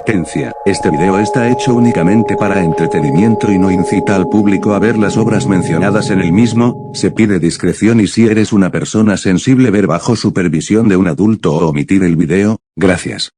Advertencia, este video está hecho únicamente para entretenimiento y no incita al público a ver las obras mencionadas en el mismo, se pide discreción y si eres una persona sensible ver bajo supervisión de un adulto o omitir el video, gracias.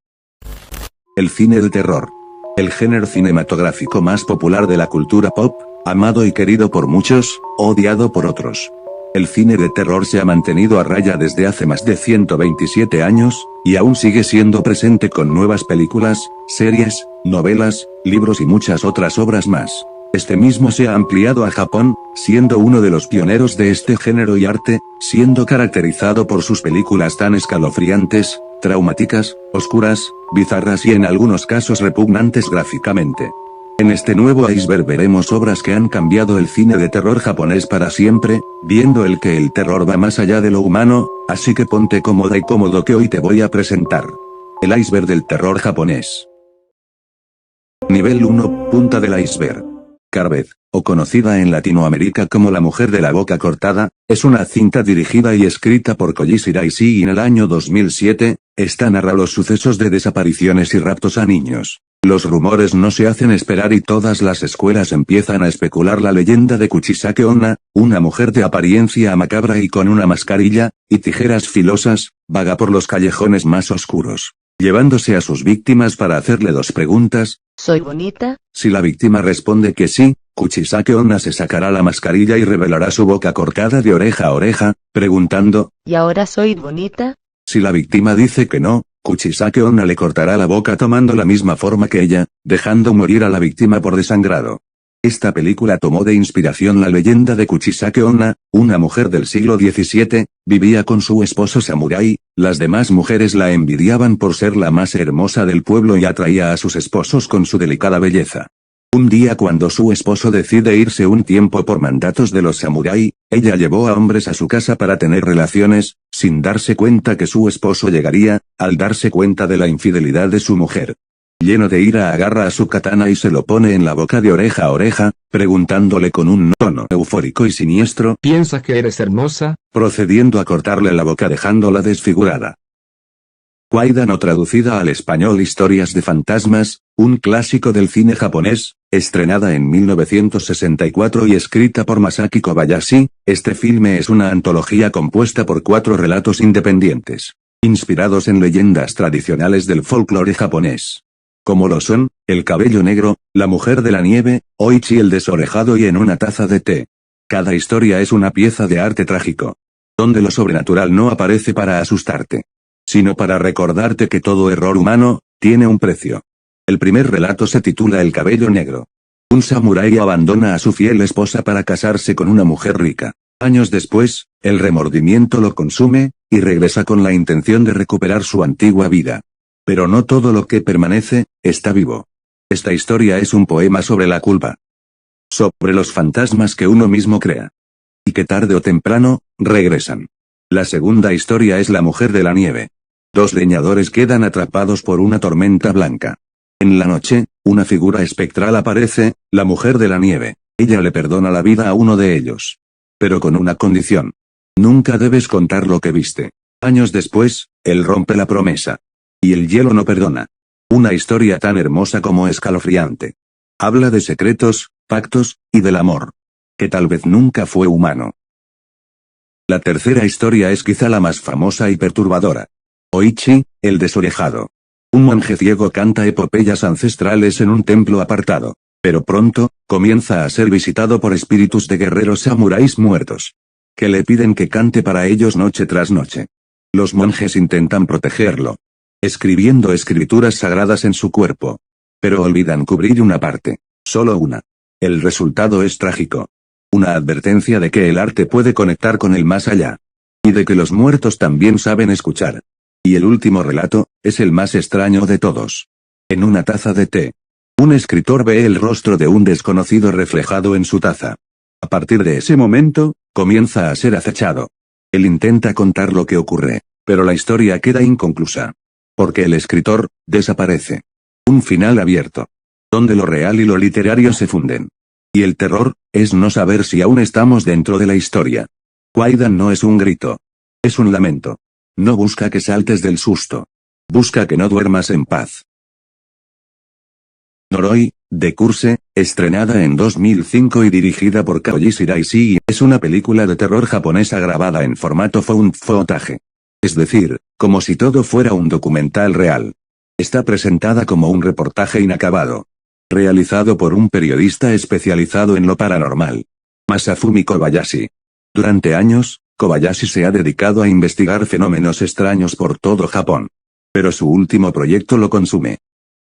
El cine de terror. El género cinematográfico más popular de la cultura pop, amado y querido por muchos, odiado por otros. El cine de terror se ha mantenido a raya desde hace más de 127 años, y aún sigue siendo presente con nuevas películas, series, novelas, libros y muchas otras obras más. Este mismo se ha ampliado a Japón, siendo uno de los pioneros de este género y arte, siendo caracterizado por sus películas tan escalofriantes, traumáticas, oscuras, bizarras y en algunos casos repugnantes gráficamente. En este nuevo iceberg veremos obras que han cambiado el cine de terror japonés para siempre, viendo el que el terror va más allá de lo humano, así que ponte cómoda y cómodo que hoy te voy a presentar el iceberg del terror japonés. Nivel 1, punta del iceberg. Carbeth, o conocida en Latinoamérica como La mujer de la boca cortada, es una cinta dirigida y escrita por Koji Shiraishi y en el año 2007, esta narra los sucesos de desapariciones y raptos a niños. Los rumores no se hacen esperar y todas las escuelas empiezan a especular la leyenda de Kuchisake Onna, una mujer de apariencia macabra y con una mascarilla, y tijeras filosas, vaga por los callejones más oscuros, llevándose a sus víctimas para hacerle dos preguntas. ¿Soy bonita? Si la víctima responde que sí, Kuchisake Onna se sacará la mascarilla y revelará su boca cortada de oreja a oreja, preguntando, ¿y ahora soy bonita? Si la víctima dice que no, Kuchisake Onna le cortará la boca tomando la misma forma que ella, dejando morir a la víctima por desangrado. Esta película tomó de inspiración la leyenda de Kuchisake Onna, una mujer del siglo XVII, vivía con su esposo samurái, las demás mujeres la envidiaban por ser la más hermosa del pueblo y atraía a sus esposos con su delicada belleza. Un día cuando su esposo decide irse un tiempo por mandatos de los samurái, ella llevó a hombres a su casa para tener relaciones, sin darse cuenta que su esposo llegaría, al darse cuenta de la infidelidad de su mujer. Lleno de ira agarra a su katana y se lo pone en la boca de oreja a oreja, preguntándole con un tono eufórico y siniestro, ¿piensas que eres hermosa? Procediendo a cortarle la boca dejándola desfigurada. Kwaidan o traducida al español Historias de fantasmas, un clásico del cine japonés, estrenada en 1964 y escrita por Masaki Kobayashi, este filme es una antología compuesta por 4 relatos independientes, inspirados en leyendas tradicionales del folclore japonés. Como lo son, El cabello negro, La mujer de la nieve, Oichi el desorejado y En una taza de té. Cada historia es una pieza de arte trágico, donde lo sobrenatural no aparece para asustarte, sino para recordarte que todo error humano tiene un precio. El primer relato se titula El cabello negro. Un samurái abandona a su fiel esposa para casarse con una mujer rica. Años después, el remordimiento lo consume, y regresa con la intención de recuperar su antigua vida. Pero no todo lo que permanece, está vivo. Esta historia es un poema sobre la culpa. Sobre los fantasmas que uno mismo crea. Y que tarde o temprano, regresan. La segunda historia es La mujer de la nieve. 2 leñadores quedan atrapados por una tormenta blanca. En la noche, una figura espectral aparece, la mujer de la nieve. Ella le perdona la vida a uno de ellos. Pero con una condición. Nunca debes contar lo que viste. Años después, él rompe la promesa. Y el hielo no perdona. Una historia tan hermosa como escalofriante. Habla de secretos, pactos, y del amor. Que tal vez nunca fue humano. La tercera historia es quizá la más famosa y perturbadora. Oichi, el desorejado. Un monje ciego canta epopeyas ancestrales en un templo apartado. Pero pronto, comienza a ser visitado por espíritus de guerreros samuráis muertos, que le piden que cante para ellos noche tras noche. Los monjes intentan protegerlo, escribiendo escrituras sagradas en su cuerpo. Pero olvidan cubrir una parte, solo una. El resultado es trágico. Una advertencia de que el arte puede conectar con el más allá. Y de que los muertos también saben escuchar. Y el último relato, es el más extraño de todos. En una taza de té. Un escritor ve el rostro de un desconocido reflejado en su taza. A partir de ese momento, comienza a ser acechado. Él intenta contar lo que ocurre, pero la historia queda inconclusa. Porque el escritor, desaparece. Un final abierto. Donde lo real y lo literario se funden. Y el terror, es no saber si aún estamos dentro de la historia. Kwaidan no es un grito. Es un lamento. No busca que saltes del susto. Busca que no duermas en paz. Noroi, de Curse, estrenada en 2005 y dirigida por Koji Shiraishi, es una película de terror japonesa grabada en formato found footage. Es decir, como si todo fuera un documental real. Está presentada como un reportaje inacabado. Realizado por un periodista especializado en lo paranormal. Masafumi Kobayashi. Durante años, Kobayashi se ha dedicado a investigar fenómenos extraños por todo Japón. Pero su último proyecto lo consume.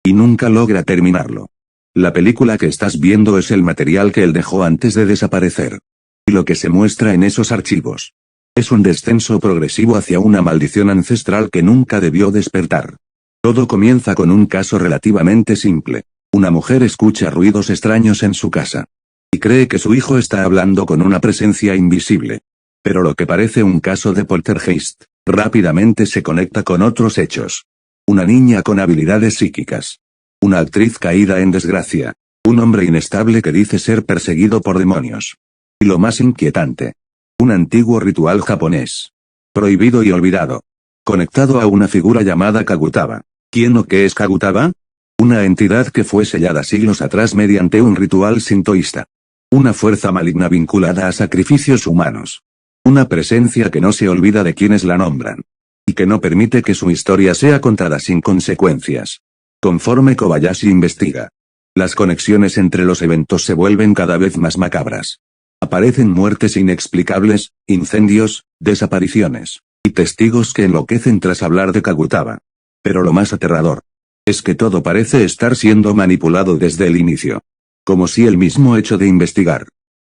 Y nunca logra terminarlo. La película que estás viendo es el material que él dejó antes de desaparecer. Y lo que se muestra en esos archivos. Es un descenso progresivo hacia una maldición ancestral que nunca debió despertar. Todo comienza con un caso relativamente simple. Una mujer escucha ruidos extraños en su casa. Y cree que su hijo está hablando con una presencia invisible. Pero lo que parece un caso de poltergeist, rápidamente se conecta con otros hechos. Una niña con habilidades psíquicas. Una actriz caída en desgracia. Un hombre inestable que dice ser perseguido por demonios. Y lo más inquietante. Un antiguo ritual japonés. Prohibido y olvidado. Conectado a una figura llamada Kagutaba. ¿Quién o qué es Kagutaba? Una entidad que fue sellada siglos atrás mediante un ritual sintoísta. Una fuerza maligna vinculada a sacrificios humanos. Una presencia que no se olvida de quienes la nombran. Y que no permite que su historia sea contada sin consecuencias. Conforme Kobayashi investiga. Las conexiones entre los eventos se vuelven cada vez más macabras. Aparecen muertes inexplicables, incendios, desapariciones, y testigos que enloquecen tras hablar de Kagutaba. Pero lo más aterrador. Es que todo parece estar siendo manipulado desde el inicio. Como si el mismo hecho de investigar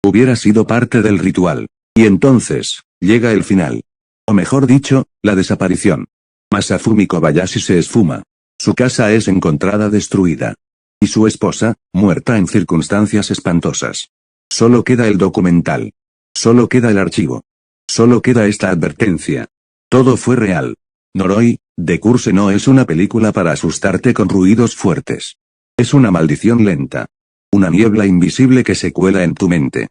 hubiera sido parte del ritual. Y entonces, llega el final. O mejor dicho, la desaparición. Masafumi Kobayashi se esfuma. Su casa es encontrada destruida. Y su esposa, muerta en circunstancias espantosas. Solo queda el documental. Solo queda el archivo. Solo queda esta advertencia. Todo fue real. Noroi, de Curse no es una película para asustarte con ruidos fuertes. Es una maldición lenta. Una niebla invisible que se cuela en tu mente.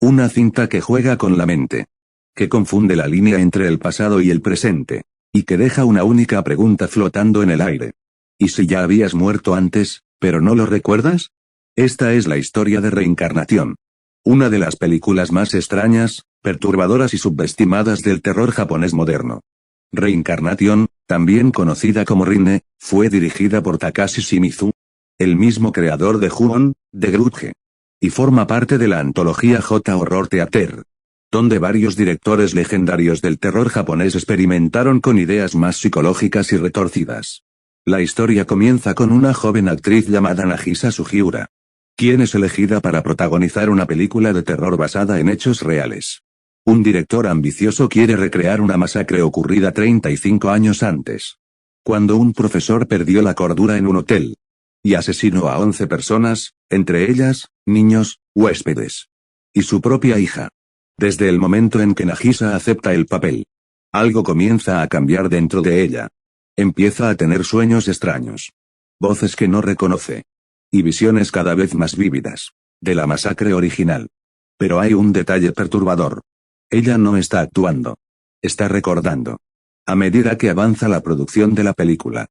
Una cinta que juega con la mente. Que confunde la línea entre el pasado y el presente. Y que deja una única pregunta flotando en el aire. ¿Y si ya habías muerto antes, pero no lo recuerdas? Esta es la historia de Reencarnación. Una de las películas más extrañas, perturbadoras y subestimadas del terror japonés moderno. Reencarnación, también conocida como Rinne, fue dirigida por Takashi Shimizu. El mismo creador de Ju-on, de Grudge. Y forma parte de la antología J-Horror Theater. Donde varios directores legendarios del terror japonés experimentaron con ideas más psicológicas y retorcidas. La historia comienza con una joven actriz llamada Nagisa Sugiura. Quien es elegida para protagonizar una película de terror basada en hechos reales. Un director ambicioso quiere recrear una masacre ocurrida 35 años antes. Cuando un profesor perdió la cordura en un hotel. Y asesinó a 11 personas, entre ellas, niños, huéspedes. Y su propia hija. Desde el momento en que Nagisa acepta el papel. Algo comienza a cambiar dentro de ella. Empieza a tener sueños extraños. Voces que no reconoce. Y visiones cada vez más vívidas. De la masacre original. Pero hay un detalle perturbador. Ella no está actuando. Está recordando. A medida que avanza la producción de la película.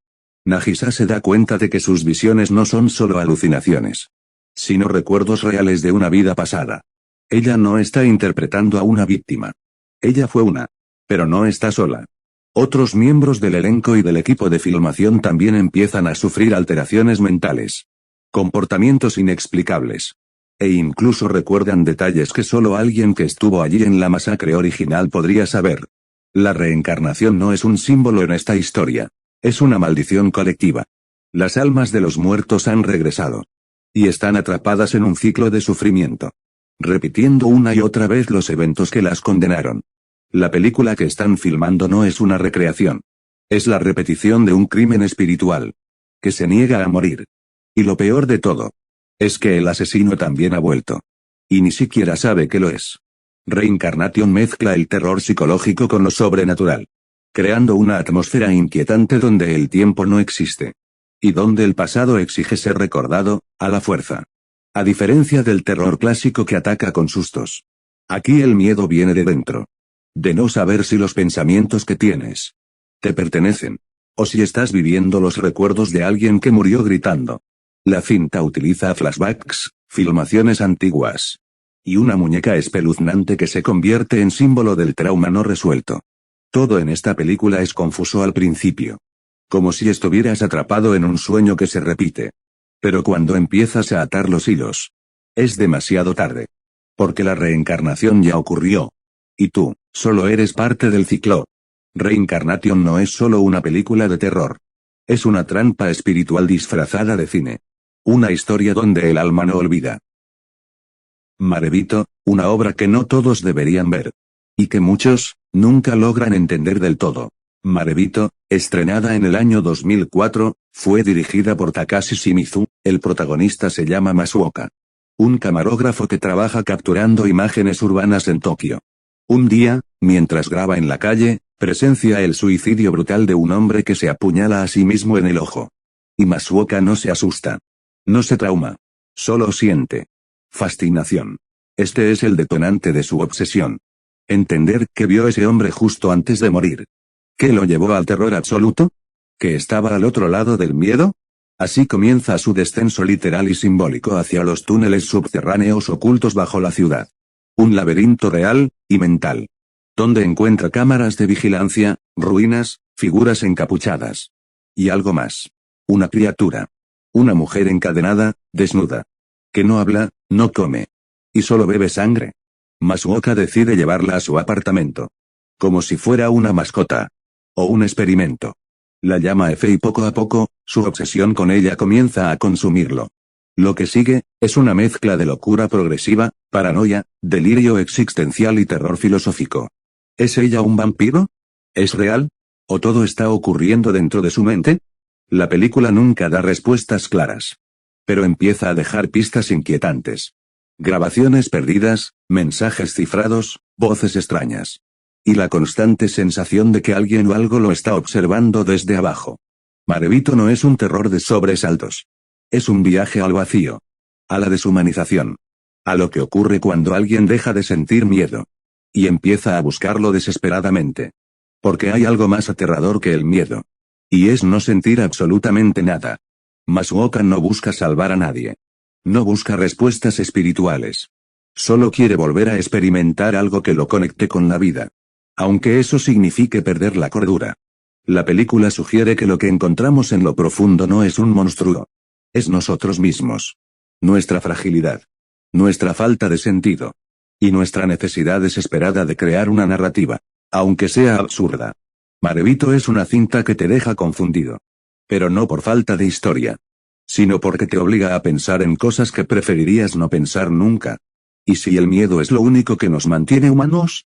Nagisa se da cuenta de que sus visiones no son solo alucinaciones. Sino recuerdos reales de una vida pasada. Ella no está interpretando a una víctima. Ella fue una. Pero no está sola. Otros miembros del elenco y del equipo de filmación también empiezan a sufrir alteraciones mentales. Comportamientos inexplicables. E incluso recuerdan detalles que solo alguien que estuvo allí en la masacre original podría saber. La reencarnación no es un símbolo en esta historia. Es una maldición colectiva. Las almas de los muertos han regresado. Y están atrapadas en un ciclo de sufrimiento. Repitiendo una y otra vez los eventos que las condenaron. La película que están filmando no es una recreación. Es la repetición de un crimen espiritual. Que se niega a morir. Y lo peor de todo. Es que el asesino también ha vuelto. Y ni siquiera sabe que lo es. Reencarnación mezcla el terror psicológico con lo sobrenatural. Creando una atmósfera inquietante donde el tiempo no existe. Y donde el pasado exige ser recordado, a la fuerza. A diferencia del terror clásico que ataca con sustos. Aquí el miedo viene de dentro. De no saber si los pensamientos que tienes te pertenecen. O si estás viviendo los recuerdos de alguien que murió gritando. La cinta utiliza flashbacks, filmaciones antiguas. Y una muñeca espeluznante que se convierte en símbolo del trauma no resuelto. Todo en esta película es confuso al principio. Como si estuvieras atrapado en un sueño que se repite. Pero cuando empiezas a atar los hilos, es demasiado tarde. Porque la reencarnación ya ocurrió. Y tú, solo eres parte del ciclo. Reincarnation no es solo una película de terror. Es una trampa espiritual disfrazada de cine. Una historia donde el alma no olvida. Marebito, una obra que no todos deberían ver. Y que muchos, nunca logran entender del todo. Marebito, estrenada en el año 2004, fue dirigida por Takashi Shimizu, el protagonista se llama Masuoka. Un camarógrafo que trabaja capturando imágenes urbanas en Tokio. Un día, mientras graba en la calle, presencia el suicidio brutal de un hombre que se apuñala a sí mismo en el ojo. Y Masuoka no se asusta. No se trauma. Solo siente fascinación. Este es el detonante de su obsesión. Entender que vio ese hombre justo antes de morir. ¿Qué lo llevó al terror absoluto? ¿Que estaba al otro lado del miedo? Así comienza su descenso literal y simbólico hacia los túneles subterráneos ocultos bajo la ciudad. Un laberinto real y mental. Donde encuentra cámaras de vigilancia, ruinas, figuras encapuchadas. Y algo más. Una criatura. Una mujer encadenada, desnuda. Que no habla, no come. Y solo bebe sangre. Masuoka decide llevarla a su apartamento. Como si fuera una mascota. O un experimento. La llama F y poco a poco, su obsesión con ella comienza a consumirlo. Lo que sigue, es una mezcla de locura progresiva, paranoia, delirio existencial y terror filosófico. ¿Es ella un vampiro? ¿Es real? ¿O todo está ocurriendo dentro de su mente? La película nunca da respuestas claras. Pero empieza a dejar pistas inquietantes. Grabaciones perdidas, mensajes cifrados, voces extrañas. Y la constante sensación de que alguien o algo lo está observando desde abajo. Marebito no es un terror de sobresaltos. Es un viaje al vacío. A la deshumanización. A lo que ocurre cuando alguien deja de sentir miedo. Y empieza a buscarlo desesperadamente. Porque hay algo más aterrador que el miedo. Y es no sentir absolutamente nada. Masuoka no busca salvar a nadie. No busca respuestas espirituales. Solo quiere volver a experimentar algo que lo conecte con la vida. Aunque eso signifique perder la cordura. La película sugiere que lo que encontramos en lo profundo no es un monstruo. Es nosotros mismos. Nuestra fragilidad. Nuestra falta de sentido. Y nuestra necesidad desesperada de crear una narrativa. Aunque sea absurda. Marebito es una cinta que te deja confundido. Pero no por falta de historia. Sino porque te obliga a pensar en cosas que preferirías no pensar nunca. ¿Y si el miedo es lo único que nos mantiene humanos?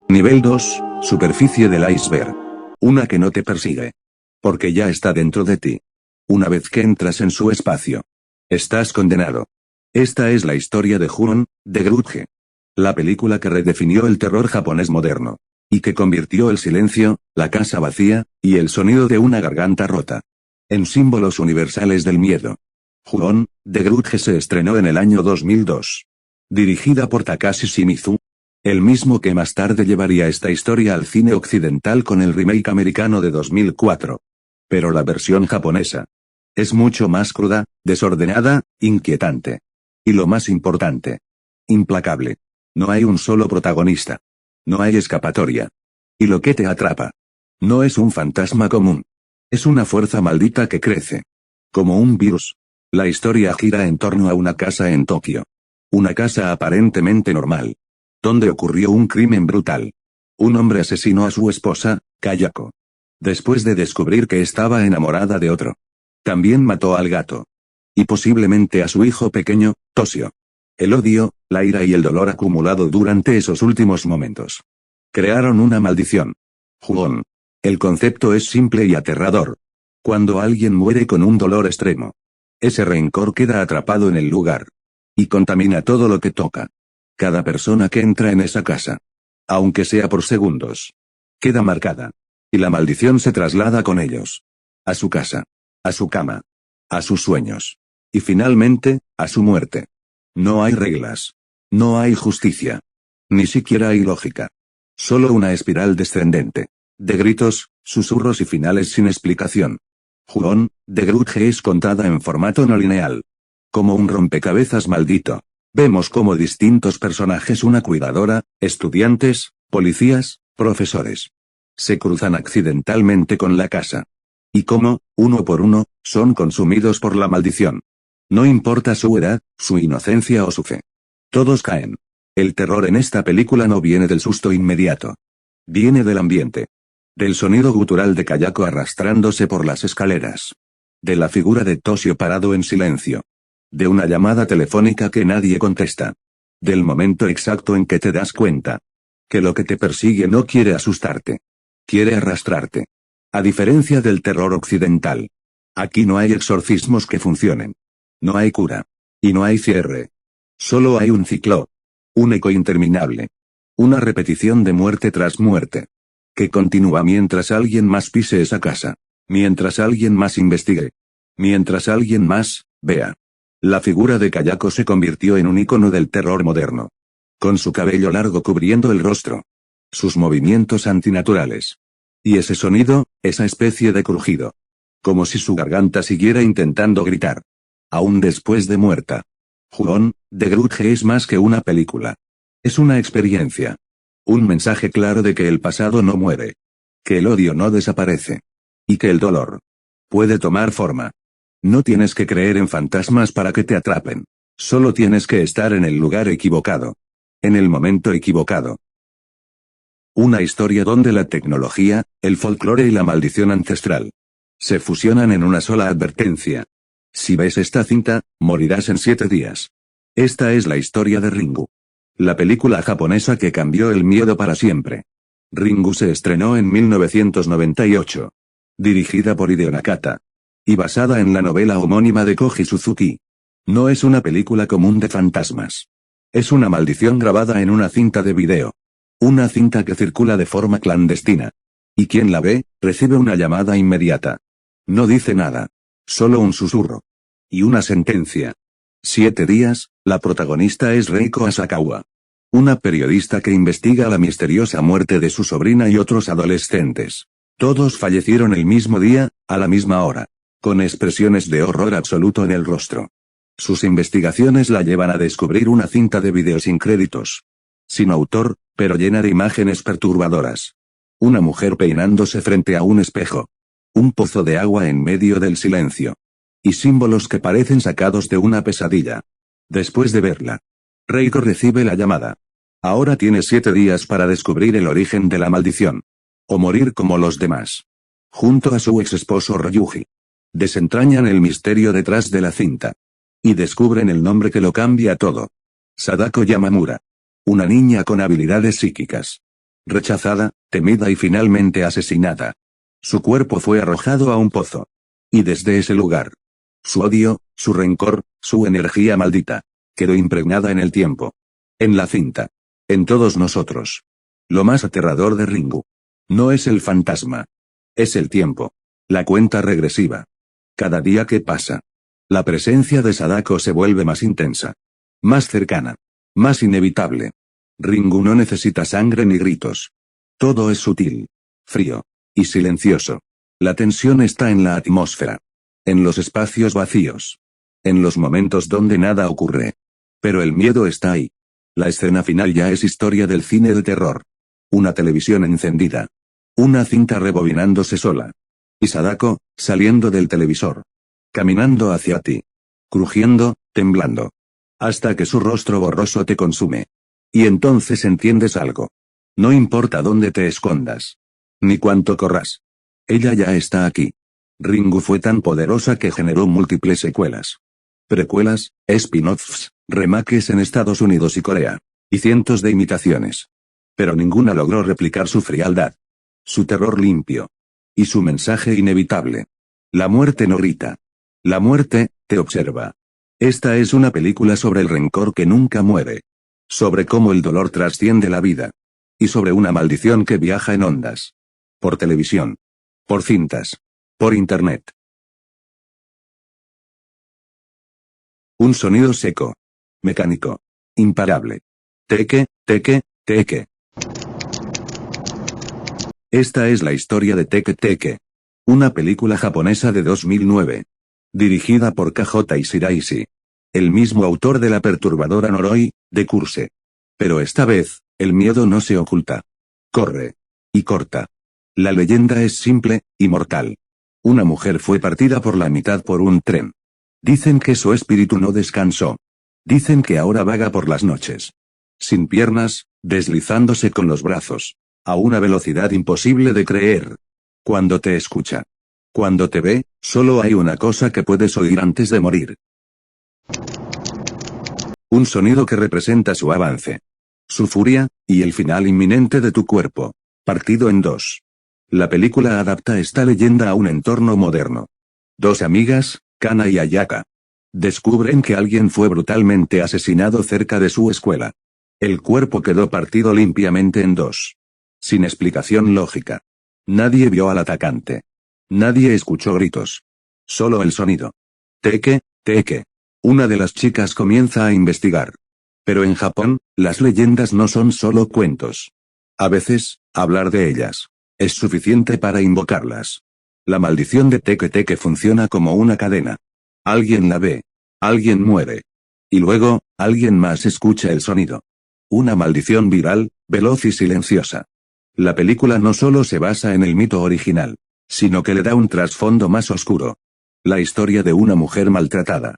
Nivel 2, superficie del iceberg. Una que no te persigue. Porque ya está dentro de ti. Una vez que entras en su espacio. Estás condenado. Esta es la historia de Ju-on, de Grudge. La película que redefinió el terror japonés moderno. Y que convirtió el silencio, la casa vacía, y el sonido de una garganta rota. En símbolos universales del miedo. Ju-on, de Grudge se estrenó en el año 2002. Dirigida por Takashi Shimizu. El mismo que más tarde llevaría esta historia al cine occidental con el remake americano de 2004. Pero la versión japonesa. Es mucho más cruda, desordenada, inquietante. Y lo más importante. Implacable. No hay un solo protagonista. No hay escapatoria. Y lo que te atrapa. No es un fantasma común. Es una fuerza maldita que crece. Como un virus. La historia gira en torno a una casa en Tokio. Una casa aparentemente normal. Donde ocurrió un crimen brutal. Un hombre asesinó a su esposa, Kayako. Después de descubrir que estaba enamorada de otro. También mató al gato. Y posiblemente a su hijo pequeño, Toshio. El odio, la ira y el dolor acumulado durante esos últimos momentos. Crearon una maldición. Ju-on. El concepto es simple y aterrador. Cuando alguien muere con un dolor extremo. Ese rencor queda atrapado en el lugar. Y contamina todo lo que toca. Cada persona que entra en esa casa. Aunque sea por segundos. Queda marcada. Y la maldición se traslada con ellos. A su casa. A su cama. A sus sueños. Y finalmente, a su muerte. No hay reglas. No hay justicia. Ni siquiera hay lógica. Solo una espiral descendente. De gritos, susurros y finales sin explicación. Ju-on, The Grudge es contada en formato no lineal. Como un rompecabezas maldito. Vemos como distintos personajes, una cuidadora, estudiantes, policías, profesores, se cruzan accidentalmente con la casa. Y cómo, uno por uno, son consumidos por la maldición. No importa su edad, su inocencia o su fe. Todos caen. El terror en esta película no viene del susto inmediato. Viene del ambiente. Del sonido gutural de Kayako arrastrándose por las escaleras. De la figura de Toshio parado en silencio. De una llamada telefónica que nadie contesta. Del momento exacto en que te das cuenta que lo que te persigue no quiere asustarte. Quiere arrastrarte. A diferencia del terror occidental. Aquí no hay exorcismos que funcionen. No hay cura. Y no hay cierre. Solo hay un ciclo. Un eco interminable. Una repetición de muerte tras muerte. Que continúa mientras alguien más pise esa casa. Mientras alguien más investigue. Mientras alguien más vea. La figura de Kayako se convirtió en un icono del terror moderno. Con su cabello largo cubriendo el rostro. Sus movimientos antinaturales. Y ese sonido, esa especie de crujido. Como si su garganta siguiera intentando gritar. Aún después de muerta. Ju-on, The Grudge es más que una película. Es una experiencia. Un mensaje claro de que el pasado no muere. Que el odio no desaparece. Y que el dolor puede tomar forma. No tienes que creer en fantasmas para que te atrapen. Solo tienes que estar en el lugar equivocado. En el momento equivocado. Una historia donde la tecnología, el folclore y la maldición ancestral se fusionan en una sola advertencia. Si ves esta cinta, morirás en 7 días. Esta es la historia de Ringu. La película japonesa que cambió el miedo para siempre. Ringu se estrenó en 1998. Dirigida por Hideo Nakata. Y basada en la novela homónima de Koji Suzuki. No es una película común de fantasmas. Es una maldición grabada en una cinta de video. Una cinta que circula de forma clandestina. Y quien la ve, recibe una llamada inmediata. No dice nada. Solo un susurro. Y una sentencia. 7 días, la protagonista es Reiko Asakawa. Una periodista que investiga la misteriosa muerte de su sobrina y otros adolescentes. Todos fallecieron el mismo día, a la misma hora. Con expresiones de horror absoluto en el rostro. Sus investigaciones la llevan a descubrir una cinta de video sin créditos. Sin autor, pero llena de imágenes perturbadoras. Una mujer peinándose frente a un espejo. Un pozo de agua en medio del silencio. Y símbolos que parecen sacados de una pesadilla. Después de verla, Reiko recibe la llamada. Ahora tiene 7 días para descubrir el origen de la maldición. O morir como los demás. Junto a su ex esposo Ryuji. Desentrañan el misterio detrás de la cinta. Y descubren el nombre que lo cambia todo. Sadako Yamamura. Una niña con habilidades psíquicas. Rechazada, temida y finalmente asesinada. Su cuerpo fue arrojado a un pozo. Y desde ese lugar, su odio, su rencor, su energía maldita, quedó impregnada en el tiempo. En la cinta. En todos nosotros. Lo más aterrador de Ringu. No es el fantasma. Es el tiempo. La cuenta regresiva. Cada día que pasa. La presencia de Sadako se vuelve más intensa. Más cercana. Más inevitable. Ringu no necesita sangre ni gritos. Todo es sutil. Frío. Y silencioso. La tensión está en la atmósfera. En los espacios vacíos. En los momentos donde nada ocurre. Pero el miedo está ahí. La escena final ya es historia del cine de terror. Una televisión encendida. Una cinta rebobinándose sola. Y Sadako, saliendo del televisor. Caminando hacia ti. Crujiendo, temblando. Hasta que su rostro borroso te consume. Y entonces entiendes algo. No importa dónde te escondas. Ni cuánto corras. Ella ya está aquí. Ringu fue tan poderosa que generó múltiples secuelas. Precuelas, spin-offs, remakes en Estados Unidos y Corea. Y cientos de imitaciones. Pero ninguna logró replicar su frialdad. Su terror limpio. Y su mensaje inevitable. La muerte no grita. La muerte, te observa. Esta es una película sobre el rencor que nunca muere. Sobre cómo el dolor trasciende la vida. Y sobre una maldición que viaja en ondas. Por televisión. Por cintas. Por internet. Un sonido seco. Mecánico. Imparable. Teque, teque, teque. Esta es la historia de Teque Teque. Una película japonesa de 2009. Dirigida por KJ Shiraishi. El mismo autor de la perturbadora Noroi, de Curse. Pero esta vez, el miedo no se oculta. Corre. Y corta. La leyenda es simple, y mortal. Una mujer fue partida por la mitad por un tren. Dicen que su espíritu no descansó. Dicen que ahora vaga por las noches. Sin piernas, deslizándose con los brazos. A una velocidad imposible de creer. Cuando te escucha. Cuando te ve, solo hay una cosa que puedes oír antes de morir. Un sonido que representa su avance. Su furia, y el final inminente de tu cuerpo. Partido en dos. La película adapta esta leyenda a un entorno moderno. Dos amigas, Kana y Ayaka. Descubren que alguien fue brutalmente asesinado cerca de su escuela. El cuerpo quedó partido limpiamente en dos. Sin explicación lógica. Nadie vio al atacante. Nadie escuchó gritos. Solo el sonido. Teke, teke. Una de las chicas comienza a investigar. Pero en Japón, las leyendas no son solo cuentos. A veces, hablar de ellas es suficiente para invocarlas. La maldición de Teke Teke funciona como una cadena. Alguien la ve. Alguien muere. Y luego, alguien más escucha el sonido. Una maldición viral, veloz y silenciosa. La película no solo se basa en el mito original, sino que le da un trasfondo más oscuro. La historia de una mujer maltratada,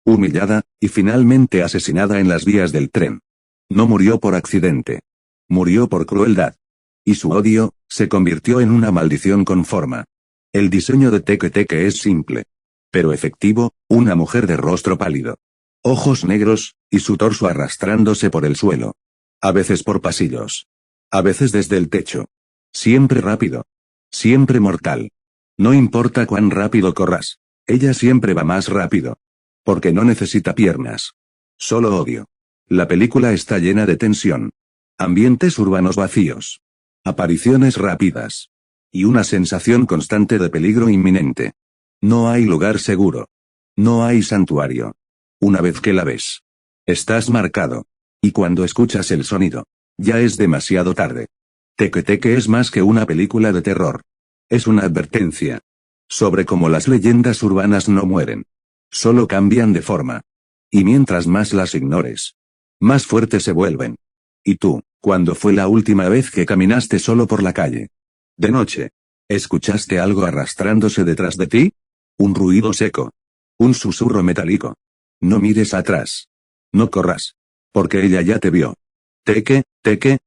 humillada, y finalmente asesinada en las vías del tren. No murió por accidente. Murió por crueldad. Y su odio, se convirtió en una maldición con forma. El diseño de Teke Teke es simple. Pero efectivo, una mujer de rostro pálido. Ojos negros, y su torso arrastrándose por el suelo. A veces por pasillos. A veces desde el techo. Siempre rápido. Siempre mortal. No importa cuán rápido corras. Ella siempre va más rápido. Porque no necesita piernas. Solo odio. La película está llena de tensión. Ambientes urbanos vacíos. Apariciones rápidas. Y una sensación constante de peligro inminente. No hay lugar seguro. No hay santuario. Una vez que la ves, estás marcado. Y cuando escuchas el sonido, ya es demasiado tarde. Teke Teke es más que una película de terror. Es una advertencia. Sobre cómo las leyendas urbanas no mueren. Solo cambian de forma. Y mientras más las ignores, más fuertes se vuelven. ¿Y tú, cuándo fue la última vez que caminaste solo por la calle? De noche. ¿Escuchaste algo arrastrándose detrás de ti? Un ruido seco. Un susurro metálico. No mires atrás. No corras. Porque ella ya te vio. Teke, Teke.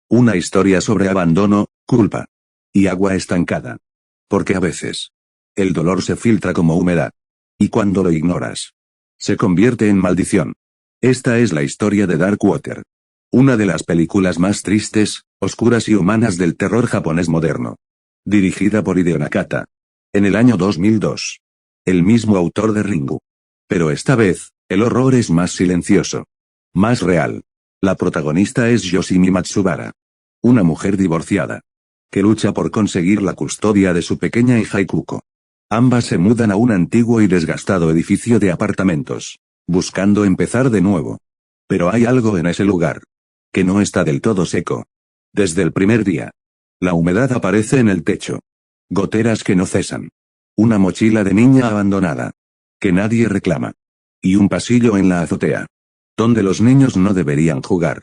Una historia sobre abandono, culpa. Y agua estancada. Porque a veces, el dolor se filtra como humedad. Y cuando lo ignoras, se convierte en maldición. Esta es la historia de Darkwater. Una de las películas más tristes, oscuras y humanas del terror japonés moderno. Dirigida por Hideo Nakata. En el año 2002. El mismo autor de Ringu. Pero esta vez, el horror es más silencioso. Más real. La protagonista es Yoshimi Matsubara. Una mujer divorciada. Que lucha por conseguir la custodia de su pequeña hija Ikuko. Ambas se mudan a un antiguo y desgastado edificio de apartamentos. Buscando empezar de nuevo. Pero hay algo en ese lugar. Que no está del todo seco. Desde el primer día. La humedad aparece en el techo. Goteras que no cesan. Una mochila de niña abandonada. Que nadie reclama. Y un pasillo en la azotea. Donde los niños no deberían jugar.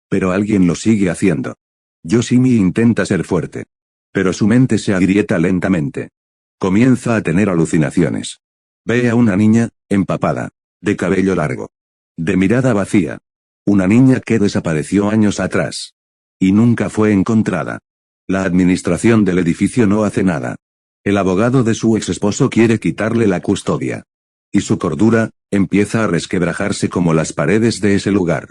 Pero alguien lo sigue haciendo. Yoshimi intenta ser fuerte. Pero su mente se agrieta lentamente. Comienza a tener alucinaciones. Ve a una niña, empapada. De cabello largo. De mirada vacía. Una niña que desapareció años atrás. Y nunca fue encontrada. La administración del edificio no hace nada. El abogado de su ex esposo quiere quitarle la custodia. Y su cordura, empieza a resquebrajarse como las paredes de ese lugar.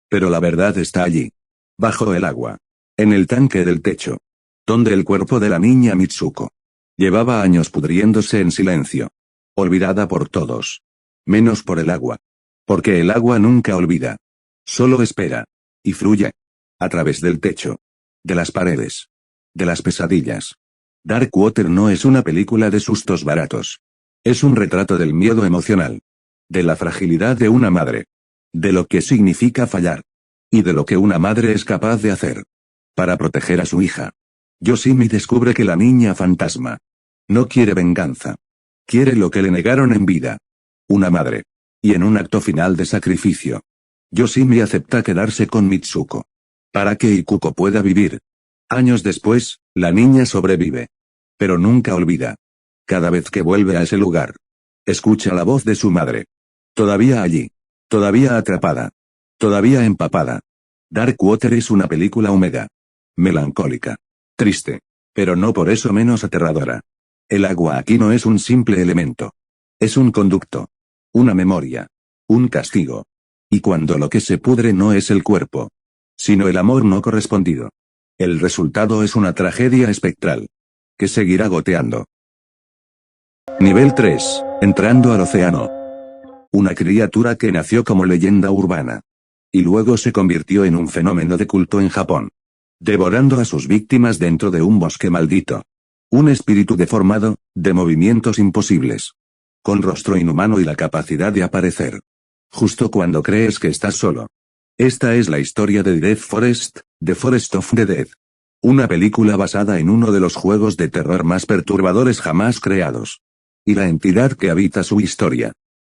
Pero la verdad está allí. Bajo el agua. En el tanque del techo. Donde el cuerpo de la niña Mitsuko. Llevaba años pudriéndose en silencio. Olvidada por todos. Menos por el agua. Porque el agua nunca olvida. Solo espera. Y fluye. A través del techo. De las paredes. De las pesadillas. Darkwater no es una película de sustos baratos. Es un retrato del miedo emocional. De la fragilidad de una madre. De lo que significa fallar. Y de lo que una madre es capaz de hacer. Para proteger a su hija. Yoshimi descubre que la niña fantasma no quiere venganza. Quiere lo que le negaron en vida. Una madre. Y en un acto final de sacrificio, Yoshimi acepta quedarse con Mitsuko. Para que Ikuko pueda vivir. Años después, la niña sobrevive. Pero nunca olvida. Cada vez que vuelve a ese lugar, escucha la voz de su madre. Todavía allí. Todavía atrapada. Todavía empapada. Darkwater es una película húmeda. Melancólica. Triste. Pero no por eso menos aterradora. El agua aquí no es un simple elemento. Es un conducto. Una memoria. Un castigo. Y cuando lo que se pudre no es el cuerpo, sino el amor no correspondido. El resultado es una tragedia espectral. Que seguirá goteando. Nivel 3. Entrando al océano. Una criatura que nació como leyenda urbana. Y luego se convirtió en un fenómeno de culto en Japón. Devorando a sus víctimas dentro de un bosque maldito. Un espíritu deformado, de movimientos imposibles. Con rostro inhumano y la capacidad de aparecer. Justo cuando crees que estás solo. Esta es la historia de Death Forest, The Forest of the Dead. Una película basada en uno de los juegos de terror más perturbadores jamás creados. Y la entidad que habita su historia.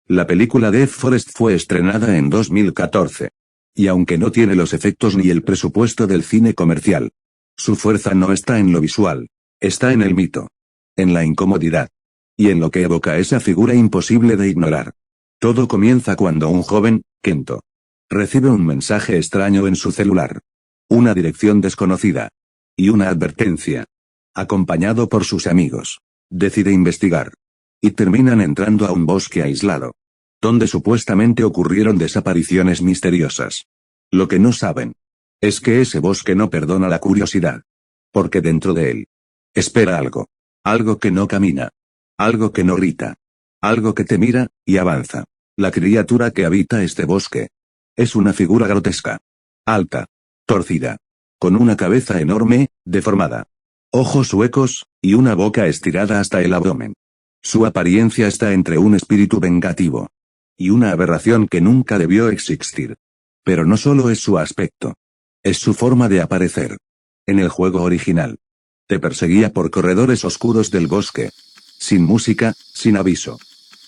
La película Death Forest fue estrenada en 2014. Y aunque no tiene los efectos ni el presupuesto del cine comercial, su fuerza no está en lo visual, está en el mito. En la incomodidad. Y en lo que evoca esa figura imposible de ignorar. Todo comienza cuando un joven, Kento, recibe un mensaje extraño en su celular. Una dirección desconocida. Y una advertencia. Acompañado por sus amigos. Decide investigar. Y terminan entrando a un bosque aislado. Donde supuestamente ocurrieron desapariciones misteriosas. Lo que no saben. Es que ese bosque no perdona la curiosidad. Porque dentro de él. Espera algo. Algo que no camina. Algo que no grita. Algo que te mira, y avanza. La criatura que habita este bosque. Es una figura grotesca. Alta. Torcida. Con una cabeza enorme, deformada. Ojos huecos, y una boca estirada hasta el abdomen. Su apariencia está entre un espíritu vengativo. Y una aberración que nunca debió existir. Pero no solo es su aspecto. Es su forma de aparecer. En el juego original. Te perseguía por corredores oscuros del bosque. Sin música, sin aviso.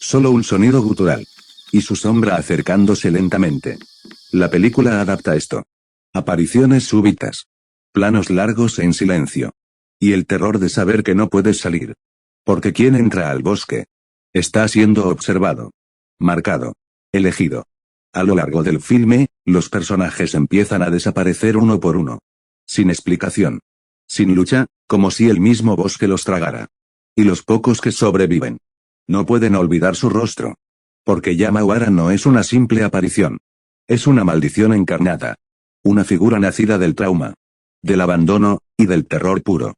Solo un sonido gutural. Y su sombra acercándose lentamente. La película adapta esto. Apariciones súbitas. Planos largos en silencio. Y el terror de saber que no puedes salir. Porque quien entra al bosque está siendo observado. Marcado. Elegido. A lo largo del filme, los personajes empiezan a desaparecer uno por uno. Sin explicación. Sin lucha, como si el mismo bosque los tragara. Y los pocos que sobreviven. No pueden olvidar su rostro. Porque Yamawara no es una simple aparición. Es una maldición encarnada. Una figura nacida del trauma. Del abandono, y del terror puro.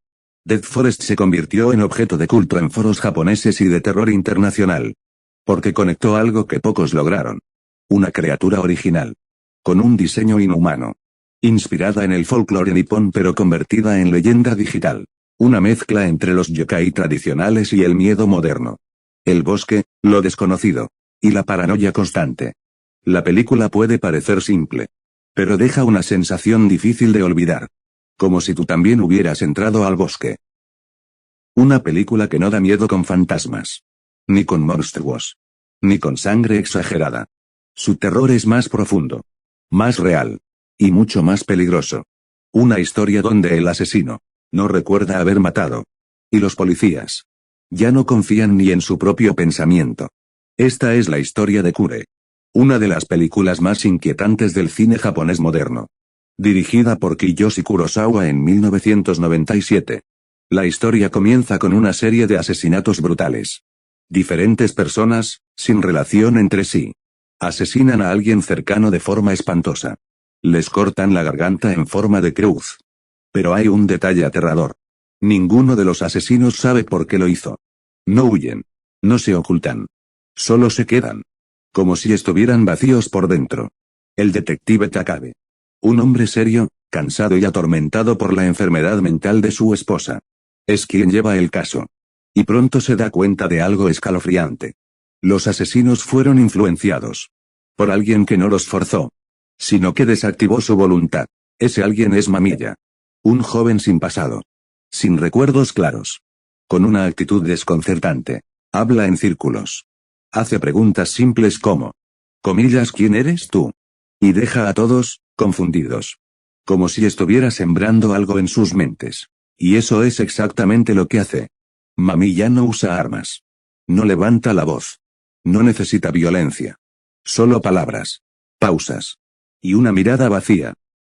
Death Forest se convirtió en objeto de culto en foros japoneses y de terror internacional. Porque conectó algo que pocos lograron. Una criatura original. Con un diseño inhumano. Inspirada en el folclore nipón pero convertida en leyenda digital. Una mezcla entre los yokai tradicionales y el miedo moderno. El bosque, lo desconocido. Y la paranoia constante. La película puede parecer simple. Pero deja una sensación difícil de olvidar. Como si tú también hubieras entrado al bosque. Una película que no da miedo con fantasmas. Ni con monstruos. Ni con sangre exagerada. Su terror es más profundo. Más real. Y mucho más peligroso. Una historia donde el asesino no recuerda haber matado. Y los policías ya no confían ni en su propio pensamiento. Esta es la historia de Kure. Una de las películas más inquietantes del cine japonés moderno. Dirigida por Kiyoshi Kurosawa en 1997. La historia comienza con una serie de asesinatos brutales. Diferentes personas, sin relación entre sí. Asesinan a alguien cercano de forma espantosa. Les cortan la garganta en forma de cruz. Pero hay un detalle aterrador. Ninguno de los asesinos sabe por qué lo hizo. No huyen. No se ocultan. Solo se quedan. Como si estuvieran vacíos por dentro. El detective Takabe. Un hombre serio, cansado y atormentado por la enfermedad mental de su esposa. Es quien lleva el caso. Y pronto se da cuenta de algo escalofriante. Los asesinos fueron influenciados. Por alguien que no los forzó. Sino que desactivó su voluntad. Ese alguien es Mamiya. Un joven sin pasado. Sin recuerdos claros. Con una actitud desconcertante. Habla en círculos. Hace preguntas simples como, comillas, ¿quién eres tú? Y deja a todos, confundidos. Como si estuviera sembrando algo en sus mentes. Y eso es exactamente lo que hace. Mami ya no usa armas. No levanta la voz. No necesita violencia. Solo palabras. Pausas. Y una mirada vacía.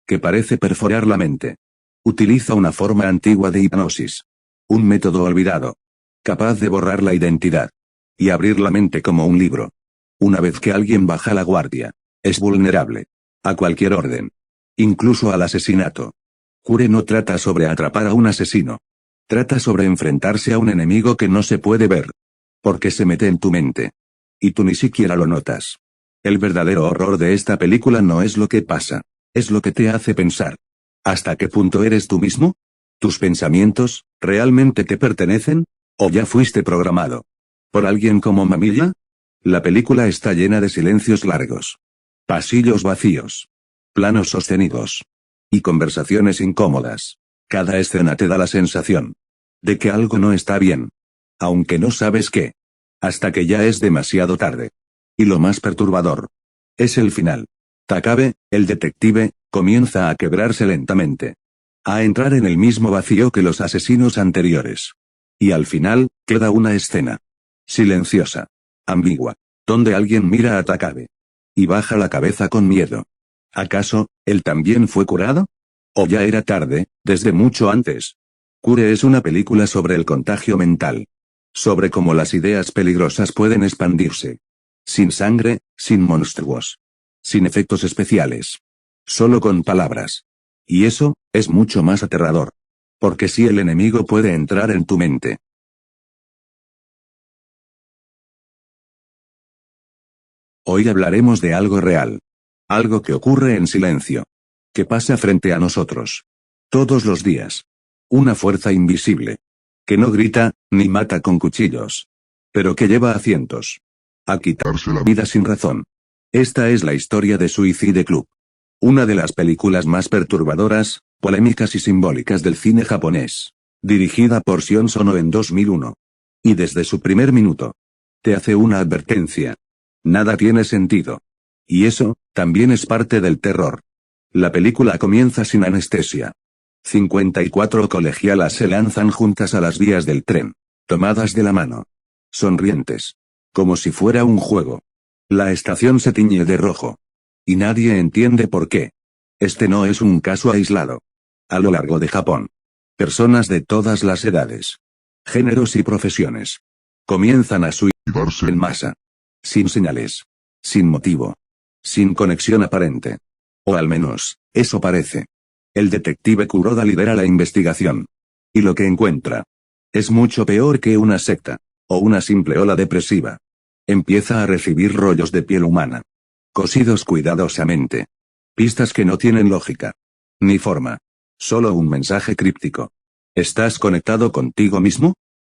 Que parece perforar la mente. Utiliza una forma antigua de hipnosis. Un método olvidado. Capaz de borrar la identidad. Y abrir la mente como un libro. Una vez que alguien baja la guardia. Es vulnerable. A cualquier orden. Incluso al asesinato. Cure no trata sobre atrapar a un asesino. Trata sobre enfrentarse a un enemigo que no se puede ver. Porque se mete en tu mente. Y tú ni siquiera lo notas. El verdadero horror de esta película no es lo que pasa. Es lo que te hace pensar. ¿Hasta qué punto eres tú mismo? ¿Tus pensamientos, realmente te pertenecen? ¿O ya fuiste programado por alguien como Mamilla? La película está llena de silencios largos. Pasillos vacíos. Planos sostenidos. Y conversaciones incómodas. Cada escena te da la sensación de que algo no está bien. Aunque no sabes qué. Hasta que ya es demasiado tarde. Y lo más perturbador es el final. Takabe, el detective, comienza a quebrarse lentamente. A entrar en el mismo vacío que los asesinos anteriores. Y al final, queda una escena silenciosa, ambigua, donde alguien mira a Takabe. Y baja la cabeza con miedo. ¿Acaso, él también fue curado? ¿O ya era tarde, desde mucho antes? Cure es una película sobre el contagio mental. Sobre cómo las ideas peligrosas pueden expandirse. Sin sangre, sin monstruos. Sin efectos especiales. Solo con palabras. Y eso, es mucho más aterrador. Porque si el enemigo puede entrar en tu mente. Hoy hablaremos de algo real. Algo que ocurre en silencio. Que pasa frente a nosotros. Todos los días. Una fuerza invisible. Que no grita, ni mata con cuchillos. Pero que lleva a cientos a quitarse la vida sin razón. Esta es la historia de Suicide Club. Una de las películas más perturbadoras, polémicas y simbólicas del cine japonés. Dirigida por Sion Sono en 2001. Y desde su primer minuto. Te hace una advertencia. Nada tiene sentido. Y eso, también es parte del terror. La película comienza sin anestesia. 54 colegialas se lanzan juntas a las vías del tren. Tomadas de la mano. Sonrientes. Como si fuera un juego. La estación se tiñe de rojo. Y nadie entiende por qué. Este no es un caso aislado. A lo largo de Japón. Personas de todas las edades. Géneros y profesiones. Comienzan a suicidarse en masa. Sin señales. Sin motivo. Sin conexión aparente. O al menos, eso parece. El detective Kuroda lidera la investigación. Y lo que encuentra es mucho peor que una secta. O una simple ola depresiva. Empieza a recibir rollos de piel humana. Cosidos cuidadosamente. Pistas que no tienen lógica. Ni forma. Solo un mensaje críptico. ¿Estás conectado contigo mismo?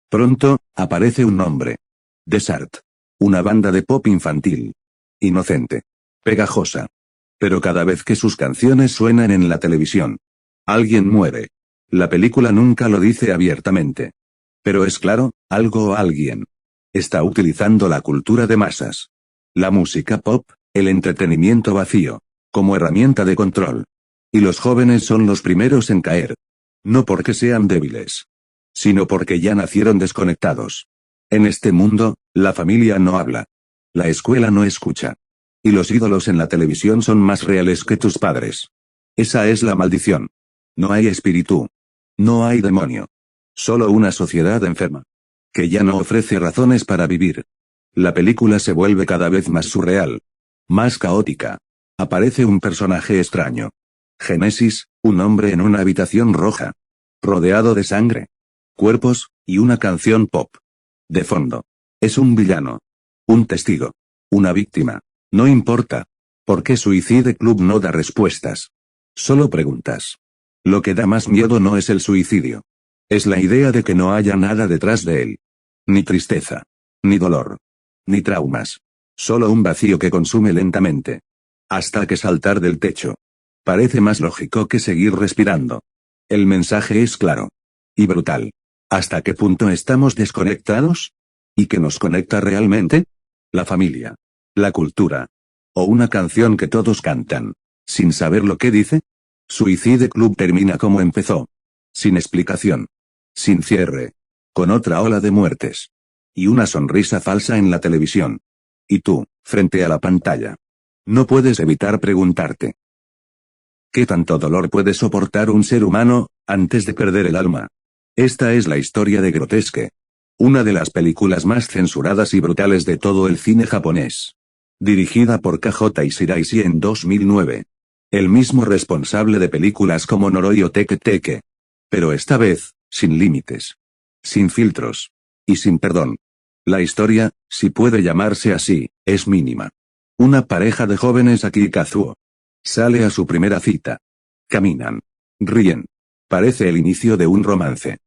Pronto, aparece un nombre. Desert. Una banda de pop infantil. Inocente. Pegajosa. Pero cada vez que sus canciones suenan en la televisión, alguien muere. La película nunca lo dice abiertamente. Pero es claro, algo o alguien está utilizando la cultura de masas. La música pop, el entretenimiento vacío, como herramienta de control. Y los jóvenes son los primeros en caer. No porque sean débiles, sino porque ya nacieron desconectados. En este mundo, la familia no habla. La escuela no escucha. Y los ídolos en la televisión son más reales que tus padres. Esa es la maldición. No hay espíritu. No hay demonio. Solo una sociedad enferma. Que ya no ofrece razones para vivir. La película se vuelve cada vez más surreal. Más caótica. Aparece un personaje extraño. Génesis, un hombre en una habitación roja. Rodeado de sangre. Cuerpos, y una canción pop. De fondo. Es un villano. Un testigo. Una víctima. No importa. Porque Suicide Club no da respuestas. Solo preguntas. Lo que da más miedo no es el suicidio. Es la idea de que no haya nada detrás de él. Ni tristeza. Ni dolor. Ni traumas. Solo un vacío que consume lentamente. Hasta que saltar del techo. Parece más lógico que seguir respirando. El mensaje es claro. Y brutal. ¿Hasta qué punto estamos desconectados? ¿Y qué nos conecta realmente? La familia. La cultura. O una canción que todos cantan, sin saber lo que dice. Suicide Club termina como empezó. Sin explicación. Sin cierre. Con otra ola de muertes. Y una sonrisa falsa en la televisión. Y tú, frente a la pantalla. No puedes evitar preguntarte. ¿Qué tanto dolor puede soportar un ser humano, antes de perder el alma? Esta es la historia de Grotesque. Una de las películas más censuradas y brutales de todo el cine japonés. Dirigida por KJ Shiraishi en 2009. El mismo responsable de películas como Noroi o Teke Teke. Pero esta vez, sin límites. Sin filtros. Y sin perdón. La historia, si puede llamarse así, es mínima. Una pareja de jóvenes aquí Kazuo. Sale a su primera cita. Caminan. Ríen. Parece el inicio de un romance.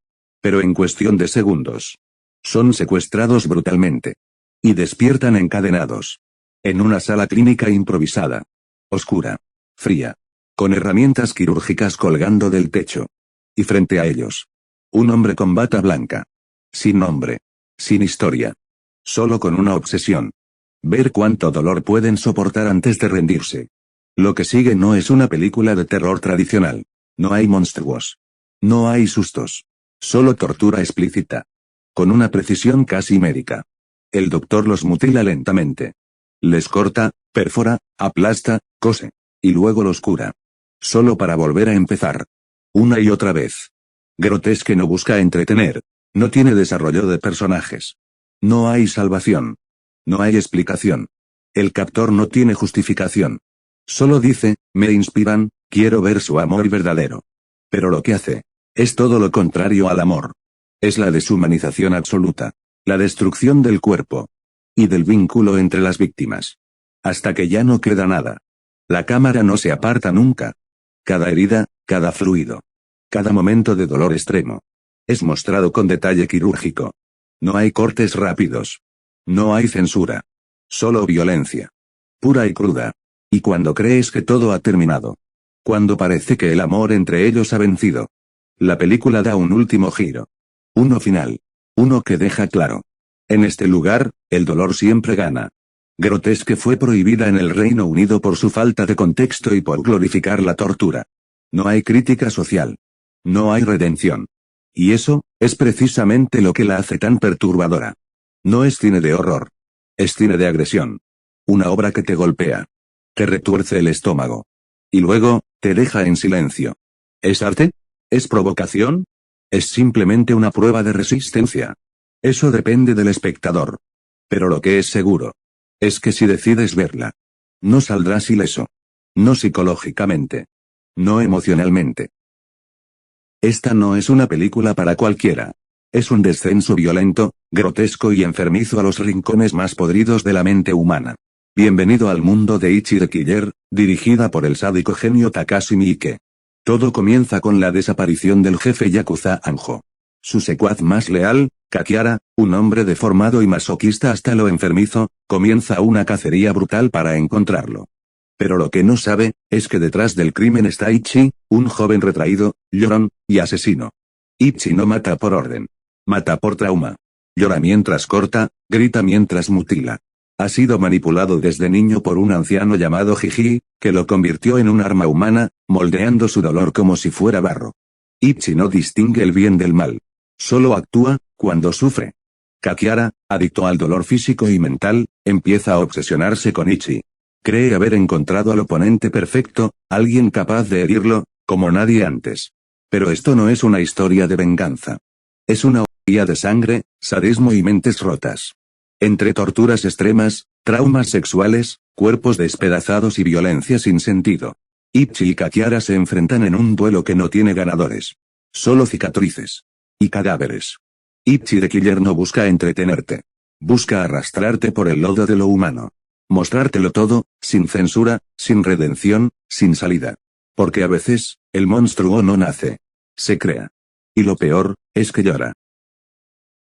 Pero en cuestión de segundos. Son secuestrados brutalmente. Y despiertan encadenados. En una sala clínica improvisada. Oscura. Fría. Con herramientas quirúrgicas colgando del techo. Y frente a ellos. Un hombre con bata blanca. Sin nombre. Sin historia. Solo con una obsesión. Ver cuánto dolor pueden soportar antes de rendirse. Lo que sigue no es una película de terror tradicional. No hay monstruos. No hay sustos. Solo tortura explícita. Con una precisión casi médica. El doctor los mutila lentamente. Les corta, perfora, aplasta, cose. Y luego los cura. Solo para volver a empezar. Una y otra vez. Grotesque no busca entretener. No tiene desarrollo de personajes. No hay salvación. No hay explicación. El captor no tiene justificación. Solo dice, me inspiran, quiero ver su amor verdadero. Pero lo que hace, es todo lo contrario al amor. Es la deshumanización absoluta. La destrucción del cuerpo. Y del vínculo entre las víctimas. Hasta que ya no queda nada. La cámara no se aparta nunca. Cada herida, cada fluido. Cada momento de dolor extremo. Es mostrado con detalle quirúrgico. No hay cortes rápidos. No hay censura. Solo violencia. Pura y cruda. Y cuando crees que todo ha terminado. Cuando parece que el amor entre ellos ha vencido. La película da un último giro. Uno final. Uno que deja claro. En este lugar, el dolor siempre gana. Grotesque fue prohibida en el Reino Unido por su falta de contexto y por glorificar la tortura. No hay crítica social. No hay redención. Y eso, es precisamente lo que la hace tan perturbadora. No es cine de horror. Es cine de agresión. Una obra que te golpea. Te retuerce el estómago. Y luego, te deja en silencio. ¿Es arte? ¿Es provocación? ¿Es simplemente una prueba de resistencia? Eso depende del espectador. Pero lo que es seguro, es que si decides verla, no saldrás ileso. No psicológicamente. No emocionalmente. Esta no es una película para cualquiera. Es un descenso violento, grotesco y enfermizo a los rincones más podridos de la mente humana. Bienvenido al mundo de Ichi the Killer, dirigida por el sádico genio Takashi Miike. Todo comienza con la desaparición del jefe Yakuza Anjo. Su secuaz más leal, Kakiara, un hombre deformado y masoquista hasta lo enfermizo, comienza una cacería brutal para encontrarlo. Pero lo que no sabe, es que detrás del crimen está Ichi, un joven retraído, llorón, y asesino. Ichi no mata por orden. Mata por trauma. Llora mientras corta, grita mientras mutila. Ha sido manipulado desde niño por un anciano llamado Jiji, que lo convirtió en un arma humana, moldeando su dolor como si fuera barro. Ichi no distingue el bien del mal. Solo actúa, cuando sufre. Kakiara, adicto al dolor físico y mental, empieza a obsesionarse con Ichi. Cree haber encontrado al oponente perfecto, alguien capaz de herirlo, como nadie antes. Pero esto no es una historia de venganza. Es una orgía de sangre, sadismo y mentes rotas. Entre torturas extremas, traumas sexuales, cuerpos despedazados y violencia sin sentido. Ichi y Kakiara se enfrentan en un duelo que no tiene ganadores. Solo cicatrices. Y cadáveres. Ichi the Killer no busca entretenerte. Busca arrastrarte por el lodo de lo humano. Mostrártelo todo, sin censura, sin redención, sin salida. Porque a veces, el monstruo no nace. Se crea. Y lo peor, es que llora.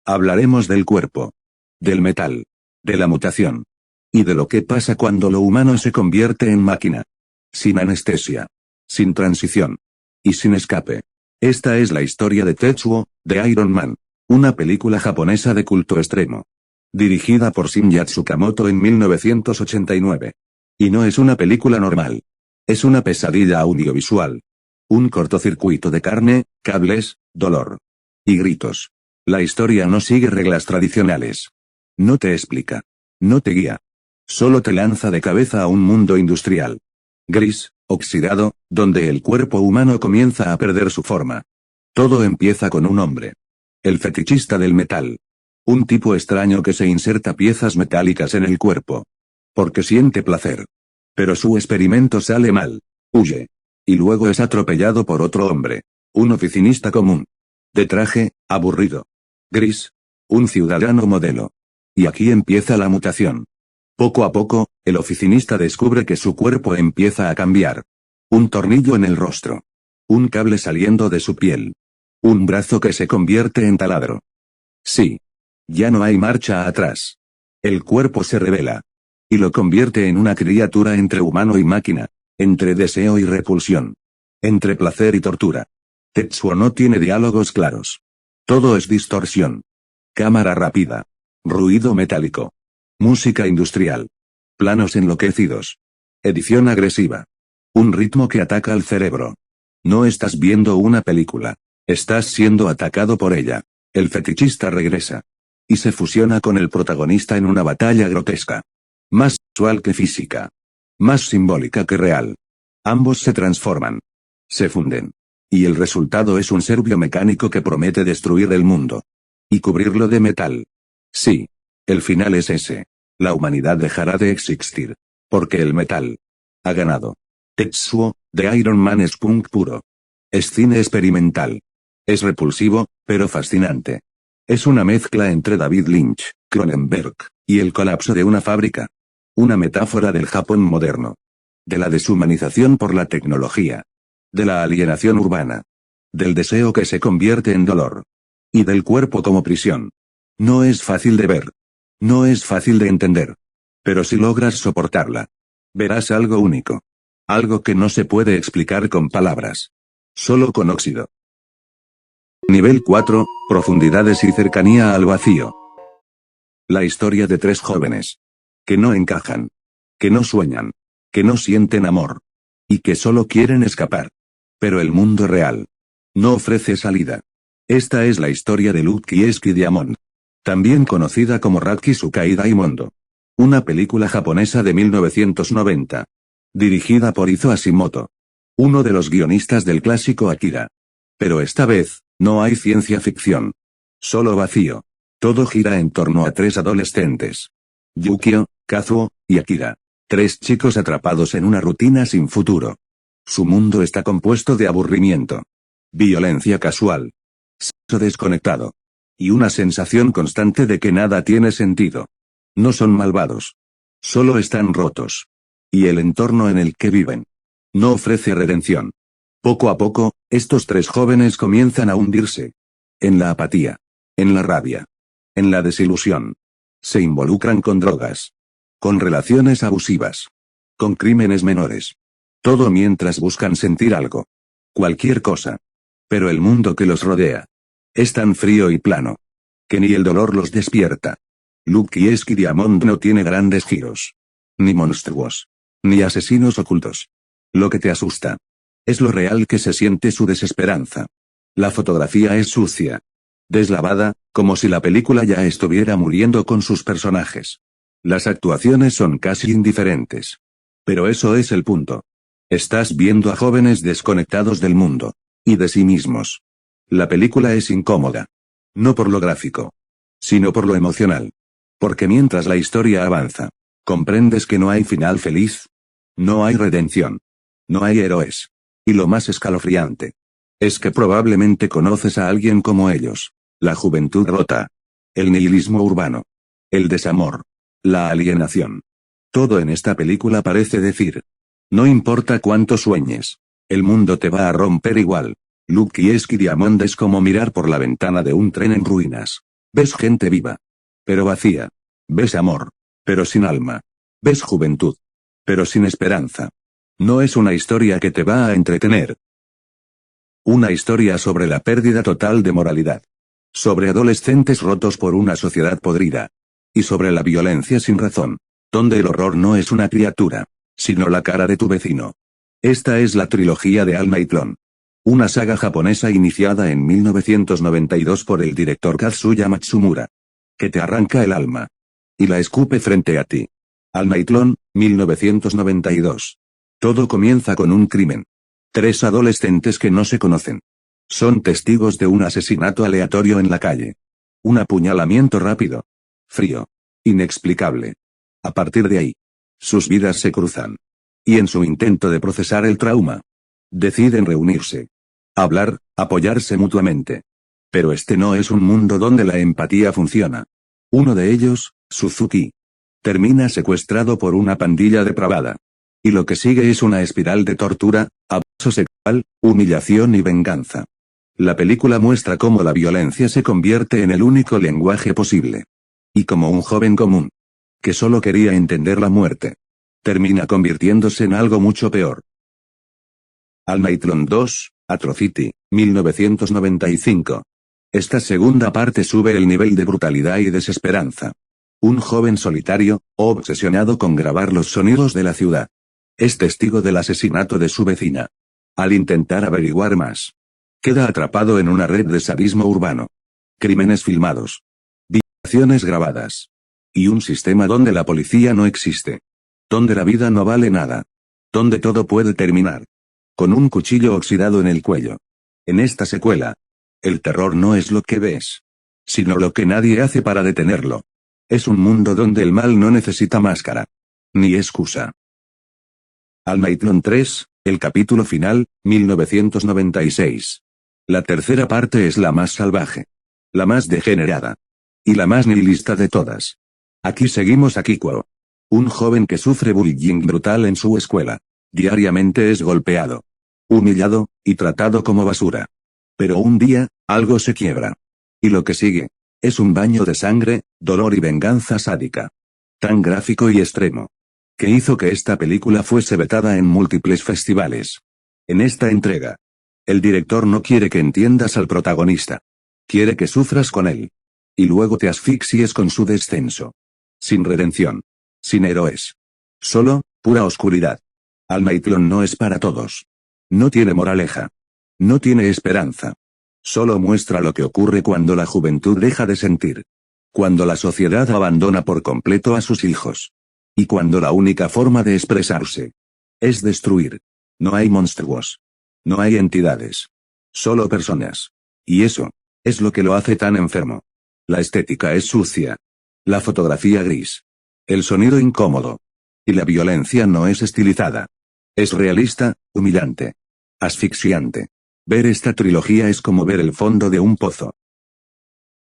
Hablaremos del cuerpo. Del metal. De la mutación. Y de lo que pasa cuando lo humano se convierte en máquina. Sin anestesia. Sin transición. Y sin escape. Esta es la historia de Tetsuo, de Iron Man. Una película japonesa de culto extremo. Dirigida por Shinya Tsukamoto en 1989. Y no es una película normal. Es una pesadilla audiovisual. Un cortocircuito de carne, cables, dolor. Y gritos. La historia no sigue reglas tradicionales. No te explica. No te guía. Solo te lanza de cabeza a un mundo industrial. Gris, oxidado, donde el cuerpo humano comienza a perder su forma. Todo empieza con un hombre. El fetichista del metal. Un tipo extraño que se inserta piezas metálicas en el cuerpo. Porque siente placer. Pero su experimento sale mal. Huye. Y luego es atropellado por otro hombre. Un oficinista común. De traje, aburrido. Gris. Un ciudadano modelo. Y aquí empieza la mutación. Poco a poco, el oficinista descubre que su cuerpo empieza a cambiar. Un tornillo en el rostro. Un cable saliendo de su piel. Un brazo que se convierte en taladro. Sí. Ya no hay marcha atrás. El cuerpo se revela. Y lo convierte en una criatura entre humano y máquina. Entre deseo y repulsión. Entre placer y tortura. Tetsuo no tiene diálogos claros. Todo es distorsión. Cámara rápida. Ruido metálico. Música industrial. Planos enloquecidos. Edición agresiva. Un ritmo que ataca al cerebro. No estás viendo una película. Estás siendo atacado por ella. El fetichista regresa. Y se fusiona con el protagonista en una batalla grotesca. Más sexual que física. Más simbólica que real. Ambos se transforman. Se funden. Y el resultado es un ser biomecánico que promete destruir el mundo. Y cubrirlo de metal. Sí. El final es ese. La humanidad dejará de existir. Porque el metal ha ganado. Tetsuo, de Iron Man es punk puro. Es cine experimental. Es repulsivo, pero fascinante. Es una mezcla entre David Lynch, Cronenberg, y el colapso de una fábrica. Una metáfora del Japón moderno. De la deshumanización por la tecnología. De la alienación urbana. Del deseo que se convierte en dolor. Y del cuerpo como prisión. No es fácil de ver. No es fácil de entender. Pero si logras soportarla, verás algo único. Algo que no se puede explicar con palabras. Solo con óxido. Nivel 4, profundidades y cercanía al vacío. La historia de tres jóvenes. Que no encajan. Que no sueñan. Que no sienten amor. Y que solo quieren escapar. Pero el mundo real no ofrece salida. Esta es la historia de Luke Kieski Diamond. También conocida como Raki Tsukai Daimondo. Una película japonesa de 1990. Dirigida por Izo Hashimoto. Uno de los guionistas del clásico Akira. Pero esta vez, no hay ciencia ficción. Solo vacío. Todo gira en torno a tres adolescentes. Yukio, Kazuo, y Akira. Tres chicos atrapados en una rutina sin futuro. Su mundo está compuesto de aburrimiento. Violencia casual. Sexo desconectado. Y una sensación constante de que nada tiene sentido. No son malvados. Solo están rotos. Y el entorno en el que viven no ofrece redención. Poco a poco, estos tres jóvenes comienzan a hundirse. En la apatía. En la rabia. En la desilusión. Se involucran con drogas. Con relaciones abusivas. Con crímenes menores. Todo mientras buscan sentir algo. Cualquier cosa. Pero el mundo que los rodea es tan frío y plano. Que ni el dolor los despierta. Luke Kieski Diamond no tiene grandes giros. Ni monstruos. Ni asesinos ocultos. Lo que te asusta es lo real que se siente su desesperanza. La fotografía es sucia. Deslavada, como si la película ya estuviera muriendo con sus personajes. Las actuaciones son casi indiferentes. Pero eso es el punto. Estás viendo a jóvenes desconectados del mundo. Y de sí mismos. La película es incómoda. No por lo gráfico. Sino por lo emocional. Porque mientras la historia avanza, comprendes que no hay final feliz. No hay redención. No hay héroes. Y lo más escalofriante es que probablemente conoces a alguien como ellos. La juventud rota. El nihilismo urbano. El desamor. La alienación. Todo en esta película parece decir: no importa cuánto sueñes. El mundo te va a romper igual. Luke Kieski Diamond es como mirar por la ventana de un tren en ruinas. Ves gente viva. Pero vacía. Ves amor. Pero sin alma. Ves juventud. Pero sin esperanza. No es una historia que te va a entretener. Una historia sobre la pérdida total de moralidad. Sobre adolescentes rotos por una sociedad podrida. Y sobre la violencia sin razón. Donde el horror no es una criatura, sino la cara de tu vecino. Esta es la trilogía de Alma y Clon. Una saga japonesa iniciada en 1992 por el director Kazuya Matsumura. Que te arranca el alma. Y la escupe frente a ti. Alma y Clon, 1992. Todo comienza con un crimen. 3 adolescentes que no se conocen. Son testigos de un asesinato aleatorio en la calle. Un apuñalamiento rápido. Frío. Inexplicable. A partir de ahí, sus vidas se cruzan. Y en su intento de procesar el trauma, deciden reunirse. Hablar, apoyarse mutuamente. Pero este no es un mundo donde la empatía funciona. Uno de ellos, Suzuki, termina secuestrado por una pandilla depravada. Y lo que sigue es una espiral de tortura, abuso sexual, humillación y venganza. La película muestra cómo la violencia se convierte en el único lenguaje posible. Y como un joven común, que solo quería entender la muerte, termina convirtiéndose en algo mucho peor. Alma y Clon 2, Atrocity, 1995. Esta segunda parte sube el nivel de brutalidad y desesperanza. Un joven solitario, obsesionado con grabar los sonidos de la ciudad, es testigo del asesinato de su vecina. Al intentar averiguar más, queda atrapado en una red de sadismo urbano. Crímenes filmados. Violaciones grabadas. Y un sistema donde la policía no existe. Donde la vida no vale nada. Donde todo puede terminar con un cuchillo oxidado en el cuello. En esta secuela, el terror no es lo que ves, sino lo que nadie hace para detenerlo. Es un mundo donde el mal no necesita máscara. Ni excusa. Alma y Clon 3, el capítulo final, 1996. La tercera parte es la más salvaje. La más degenerada. Y la más nihilista de todas. Aquí seguimos a Kikuo. Un joven que sufre bullying brutal en su escuela. Diariamente es golpeado, humillado, y tratado como basura. Pero un día, algo se quiebra. Y lo que sigue, es un baño de sangre, dolor y venganza sádica. Tan gráfico y extremo, que hizo que esta película fuese vetada en múltiples festivales. En esta entrega, el director no quiere que entiendas al protagonista. Quiere que sufras con él. Y luego te asfixies con su descenso. Sin redención. Sin héroes. Solo, pura oscuridad. Alma y Clon no es para todos. No tiene moraleja. No tiene esperanza. Solo muestra lo que ocurre cuando la juventud deja de sentir. Cuando la sociedad abandona por completo a sus hijos. Y cuando la única forma de expresarse es destruir. No hay monstruos. No hay entidades. Solo personas. Y eso es lo que lo hace tan enfermo. La estética es sucia. La fotografía gris. El sonido incómodo. Y la violencia no es estilizada. Es realista, humillante. Asfixiante. Ver esta trilogía es como ver el fondo de un pozo.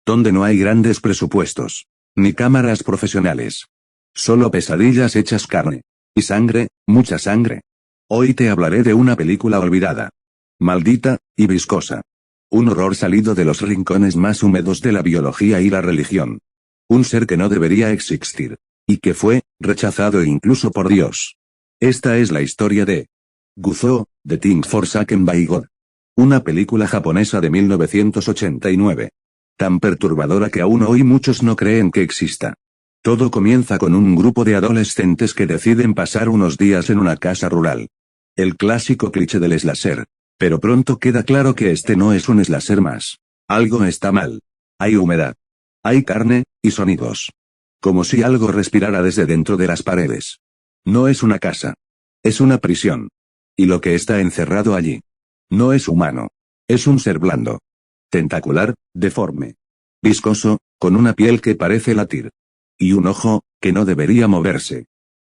Donde no hay grandes presupuestos. Ni cámaras profesionales. Solo pesadillas hechas carne. Y sangre, mucha sangre. Hoy te hablaré de una película olvidada. Maldita, y viscosa. Un horror salido de los rincones más húmedos de la biología y la religión. Un ser que no debería existir. Y que fue rechazado incluso por Dios. Esta es la historia de Guzou, The Thing Forsaken by God. Una película japonesa de 1989. Tan perturbadora que aún hoy muchos no creen que exista. Todo comienza con un grupo de adolescentes que deciden pasar unos días en una casa rural. El clásico cliché del slasher. Pero pronto queda claro que este no es un slasher más. Algo está mal. Hay humedad. Hay carne, y sonidos. Como si algo respirara desde dentro de las paredes. No es una casa. Es una prisión. Y lo que está encerrado allí no es humano. Es un ser blando. Tentacular, deforme. Viscoso, con una piel que parece latir. Y un ojo, que no debería moverse.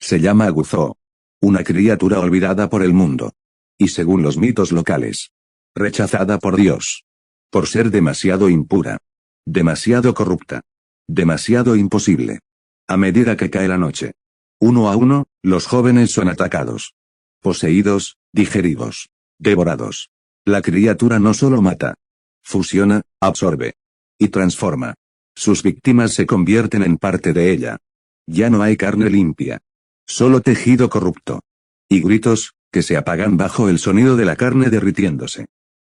Se llama Guzou. Una criatura olvidada por el mundo. Y según los mitos locales, rechazada por Dios. Por ser demasiado impura. Demasiado corrupta. Demasiado imposible. A medida que cae la noche. Uno a uno, los jóvenes son atacados. Poseídos, digeridos. Devorados. La criatura no solo mata. Fusiona, absorbe. Y transforma. Sus víctimas se convierten en parte de ella. Ya no hay carne limpia. Solo tejido corrupto. Y gritos, que se apagan bajo el sonido de la carne derritiéndose.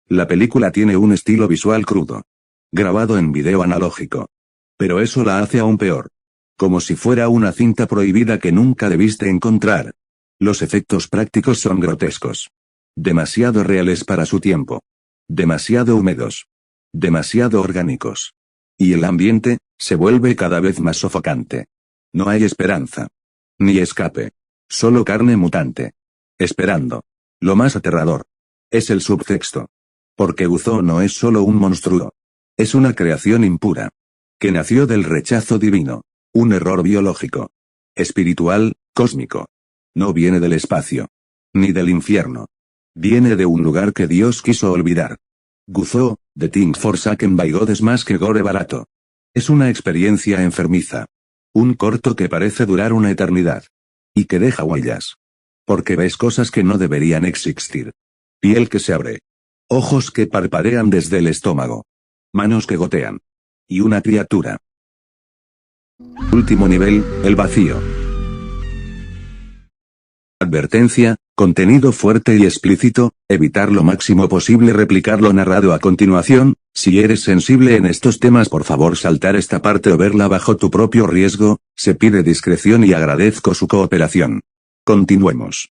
La película tiene un estilo visual crudo, grabado en video analógico. Pero eso la hace aún peor. Como si fuera una cinta prohibida que nunca debiste encontrar. Los efectos prácticos son grotescos. Demasiado reales para su tiempo. Demasiado húmedos. Demasiado orgánicos. Y el ambiente se vuelve cada vez más sofocante. No hay esperanza. Ni escape. Solo carne mutante. Esperando. Lo más aterrador. Es el subtexto. Porque Guzó no es solo un monstruo. Es una creación impura. Que nació del rechazo divino. Un error biológico. Espiritual, cósmico. No viene del espacio. Ni del infierno. Viene de un lugar que Dios quiso olvidar. Guzó, The Thing Forsaken by God es más que gore barato. Es una experiencia enfermiza. Un corto que parece durar una eternidad. Y que deja huellas. Porque ves cosas que no deberían existir. Piel que se abre. Ojos que parpadean desde el estómago. Manos que gotean. Y una criatura. Último nivel, el vacío. Advertencia, contenido fuerte y explícito, evitar lo máximo posible replicar lo narrado a continuación. Si eres sensible en estos temas, por favor saltar esta parte o verla bajo tu propio riesgo. Se pide discreción y agradezco su cooperación. Continuemos.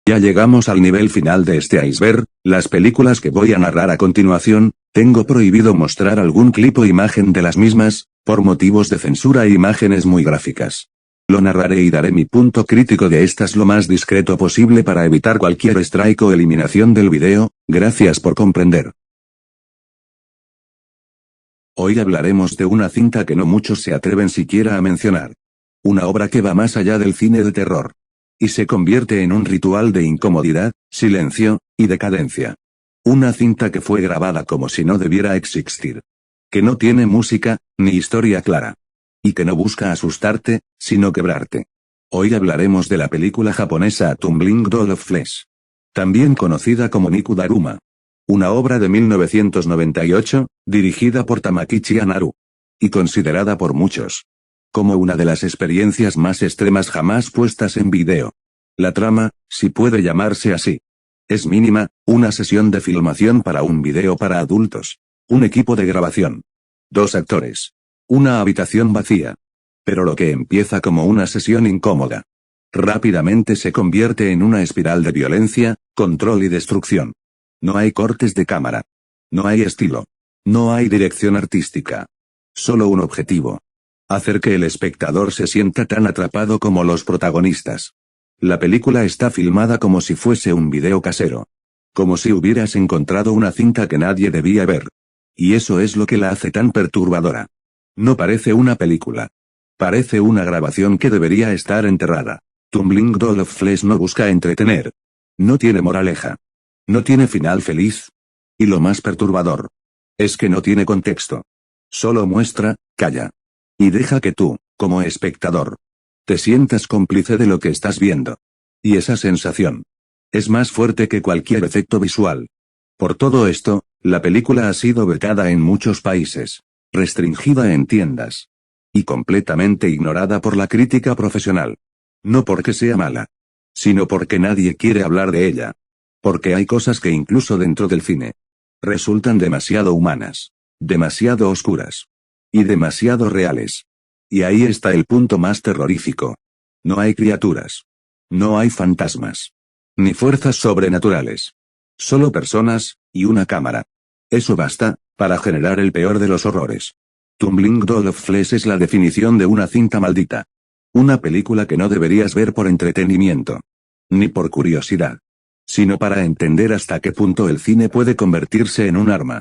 Ya llegamos al nivel final de este iceberg. Las películas que voy a narrar a continuación, tengo prohibido mostrar algún clip o imagen de las mismas, por motivos de censura e imágenes muy gráficas. Lo narraré y daré mi punto crítico de estas lo más discreto posible para evitar cualquier strike o eliminación del video. Gracias por comprender. Hoy hablaremos de una cinta que no muchos se atreven siquiera a mencionar. Una obra que va más allá del cine de terror. Y se convierte en un ritual de incomodidad, silencio, y decadencia. Una cinta que fue grabada como si no debiera existir. Que no tiene música, ni historia clara. Y que no busca asustarte, sino quebrarte. Hoy hablaremos de la película japonesa A Tumbling Doll of Flesh. También conocida como Niku Daruma. Una obra de 1998, dirigida por Tamakichi Anaru. Y considerada por muchos como una de las experiencias más extremas jamás puestas en video. La trama, si puede llamarse así, es mínima, una sesión de filmación para un video para adultos. Un equipo de grabación. 2 actores. Una habitación vacía. Pero lo que empieza como una sesión incómoda, rápidamente se convierte en una espiral de violencia, control y destrucción. No hay cortes de cámara. No hay estilo. No hay dirección artística. Solo un objetivo. Hacer que el espectador se sienta tan atrapado como los protagonistas. La película está filmada como si fuese un video casero. Como si hubieras encontrado una cinta que nadie debía ver. Y eso es lo que la hace tan perturbadora. No parece una película. Parece una grabación que debería estar enterrada. Tumbling Doll of Flesh no busca entretener. No tiene moraleja. No tiene final feliz. Y lo más perturbador es que no tiene contexto. Solo muestra, calla. Y deja que tú, como espectador, te sientas cómplice de lo que estás viendo. Y esa sensación es más fuerte que cualquier efecto visual. Por todo esto, la película ha sido vetada en muchos países, restringida en tiendas, y completamente ignorada por la crítica profesional. No porque sea mala, sino porque nadie quiere hablar de ella. Porque hay cosas que incluso dentro del cine resultan demasiado humanas, demasiado oscuras. Y demasiado reales. Y ahí está el punto más terrorífico. No hay criaturas. No hay fantasmas. Ni fuerzas sobrenaturales. Solo personas, y una cámara. Eso basta, para generar el peor de los horrores. Tumbling Doll of Flesh es la definición de una cinta maldita. Una película que no deberías ver por entretenimiento. Ni por curiosidad. Sino para entender hasta qué punto el cine puede convertirse en un arma.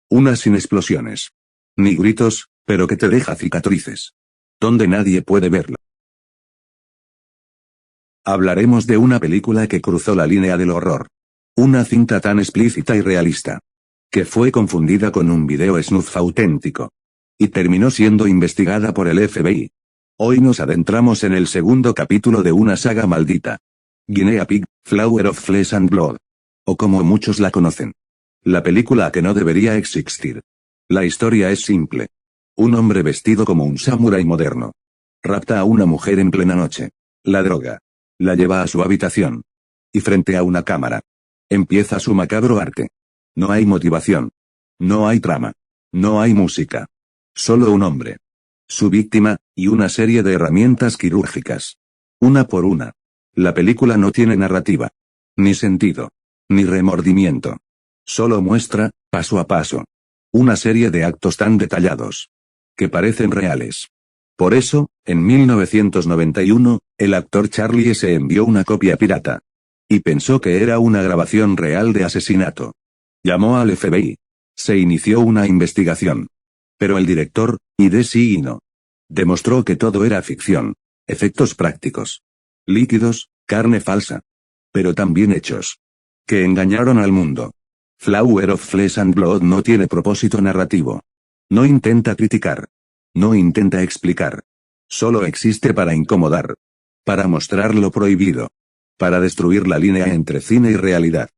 Una sin explosiones. Ni gritos, pero que te deja cicatrices. Donde nadie puede verla. Hablaremos de una película que cruzó la línea del horror. Una cinta tan explícita y realista. Que fue confundida con un video snuff auténtico. Y terminó siendo investigada por el FBI. Hoy nos adentramos en el segundo capítulo de una saga maldita. Guinea Pig, Flower of Flesh and Blood. O como muchos la conocen. La película que no debería existir. La historia es simple. Un hombre vestido como un samurái moderno. Rapta a una mujer en plena noche. La droga. La lleva a su habitación. Y frente a una cámara. Empieza su macabro arte. No hay motivación. No hay trama. No hay música. Solo un hombre. Su víctima, y una serie de herramientas quirúrgicas. Una por una. La película no tiene narrativa. Ni sentido. Ni remordimiento. Solo muestra, paso a paso, una serie de actos tan detallados que parecen reales. Por eso, en 1991, el actor Charlie se envió una copia pirata. Y pensó que era una grabación real de asesinato. Llamó al FBI. Se inició una investigación. Pero el director, Hideshi Ino, demostró que todo era ficción. Efectos prácticos. Líquidos, carne falsa. Pero también hechos. Que engañaron al mundo. Flower of Flesh and Blood no tiene propósito narrativo. No intenta criticar. No intenta explicar. Solo existe para incomodar. Para mostrar lo prohibido. Para destruir la línea entre cine y realidad.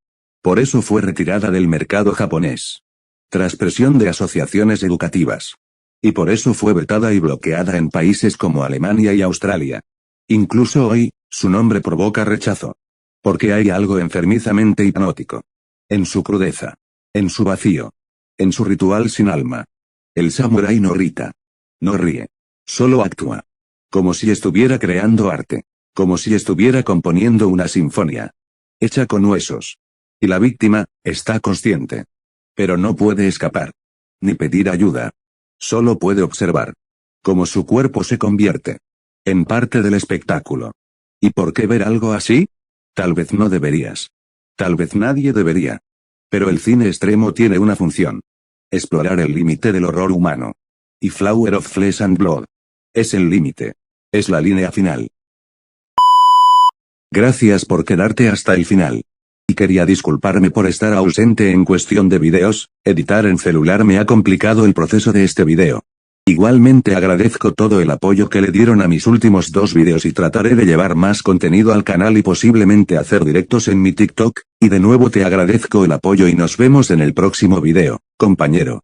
Por eso fue retirada del mercado japonés. Tras presión de asociaciones educativas. Y por eso fue vetada y bloqueada en países como Alemania y Australia. Incluso hoy, su nombre provoca rechazo. Porque hay algo enfermizamente hipnótico. En su crudeza. En su vacío. En su ritual sin alma. El samurái no grita. No ríe. Solo actúa. Como si estuviera creando arte. Como si estuviera componiendo una sinfonía. Hecha con huesos. Y la víctima, está consciente. Pero no puede escapar. Ni pedir ayuda. Solo puede observar. Cómo su cuerpo se convierte. En parte del espectáculo. ¿Y por qué ver algo así? Tal vez no deberías. Tal vez nadie debería. Pero el cine extremo tiene una función. Explorar el límite del horror humano. Y Flower of Flesh and Blood. Es el límite. Es la línea final. Gracias por quedarte hasta el final. Y quería disculparme por estar ausente en cuestión de videos, editar en celular me ha complicado el proceso de este video. Igualmente agradezco todo el apoyo que le dieron a mis últimos 2 videos y trataré de llevar más contenido al canal y posiblemente hacer directos en mi TikTok, y de nuevo te agradezco el apoyo y nos vemos en el próximo video, compañero.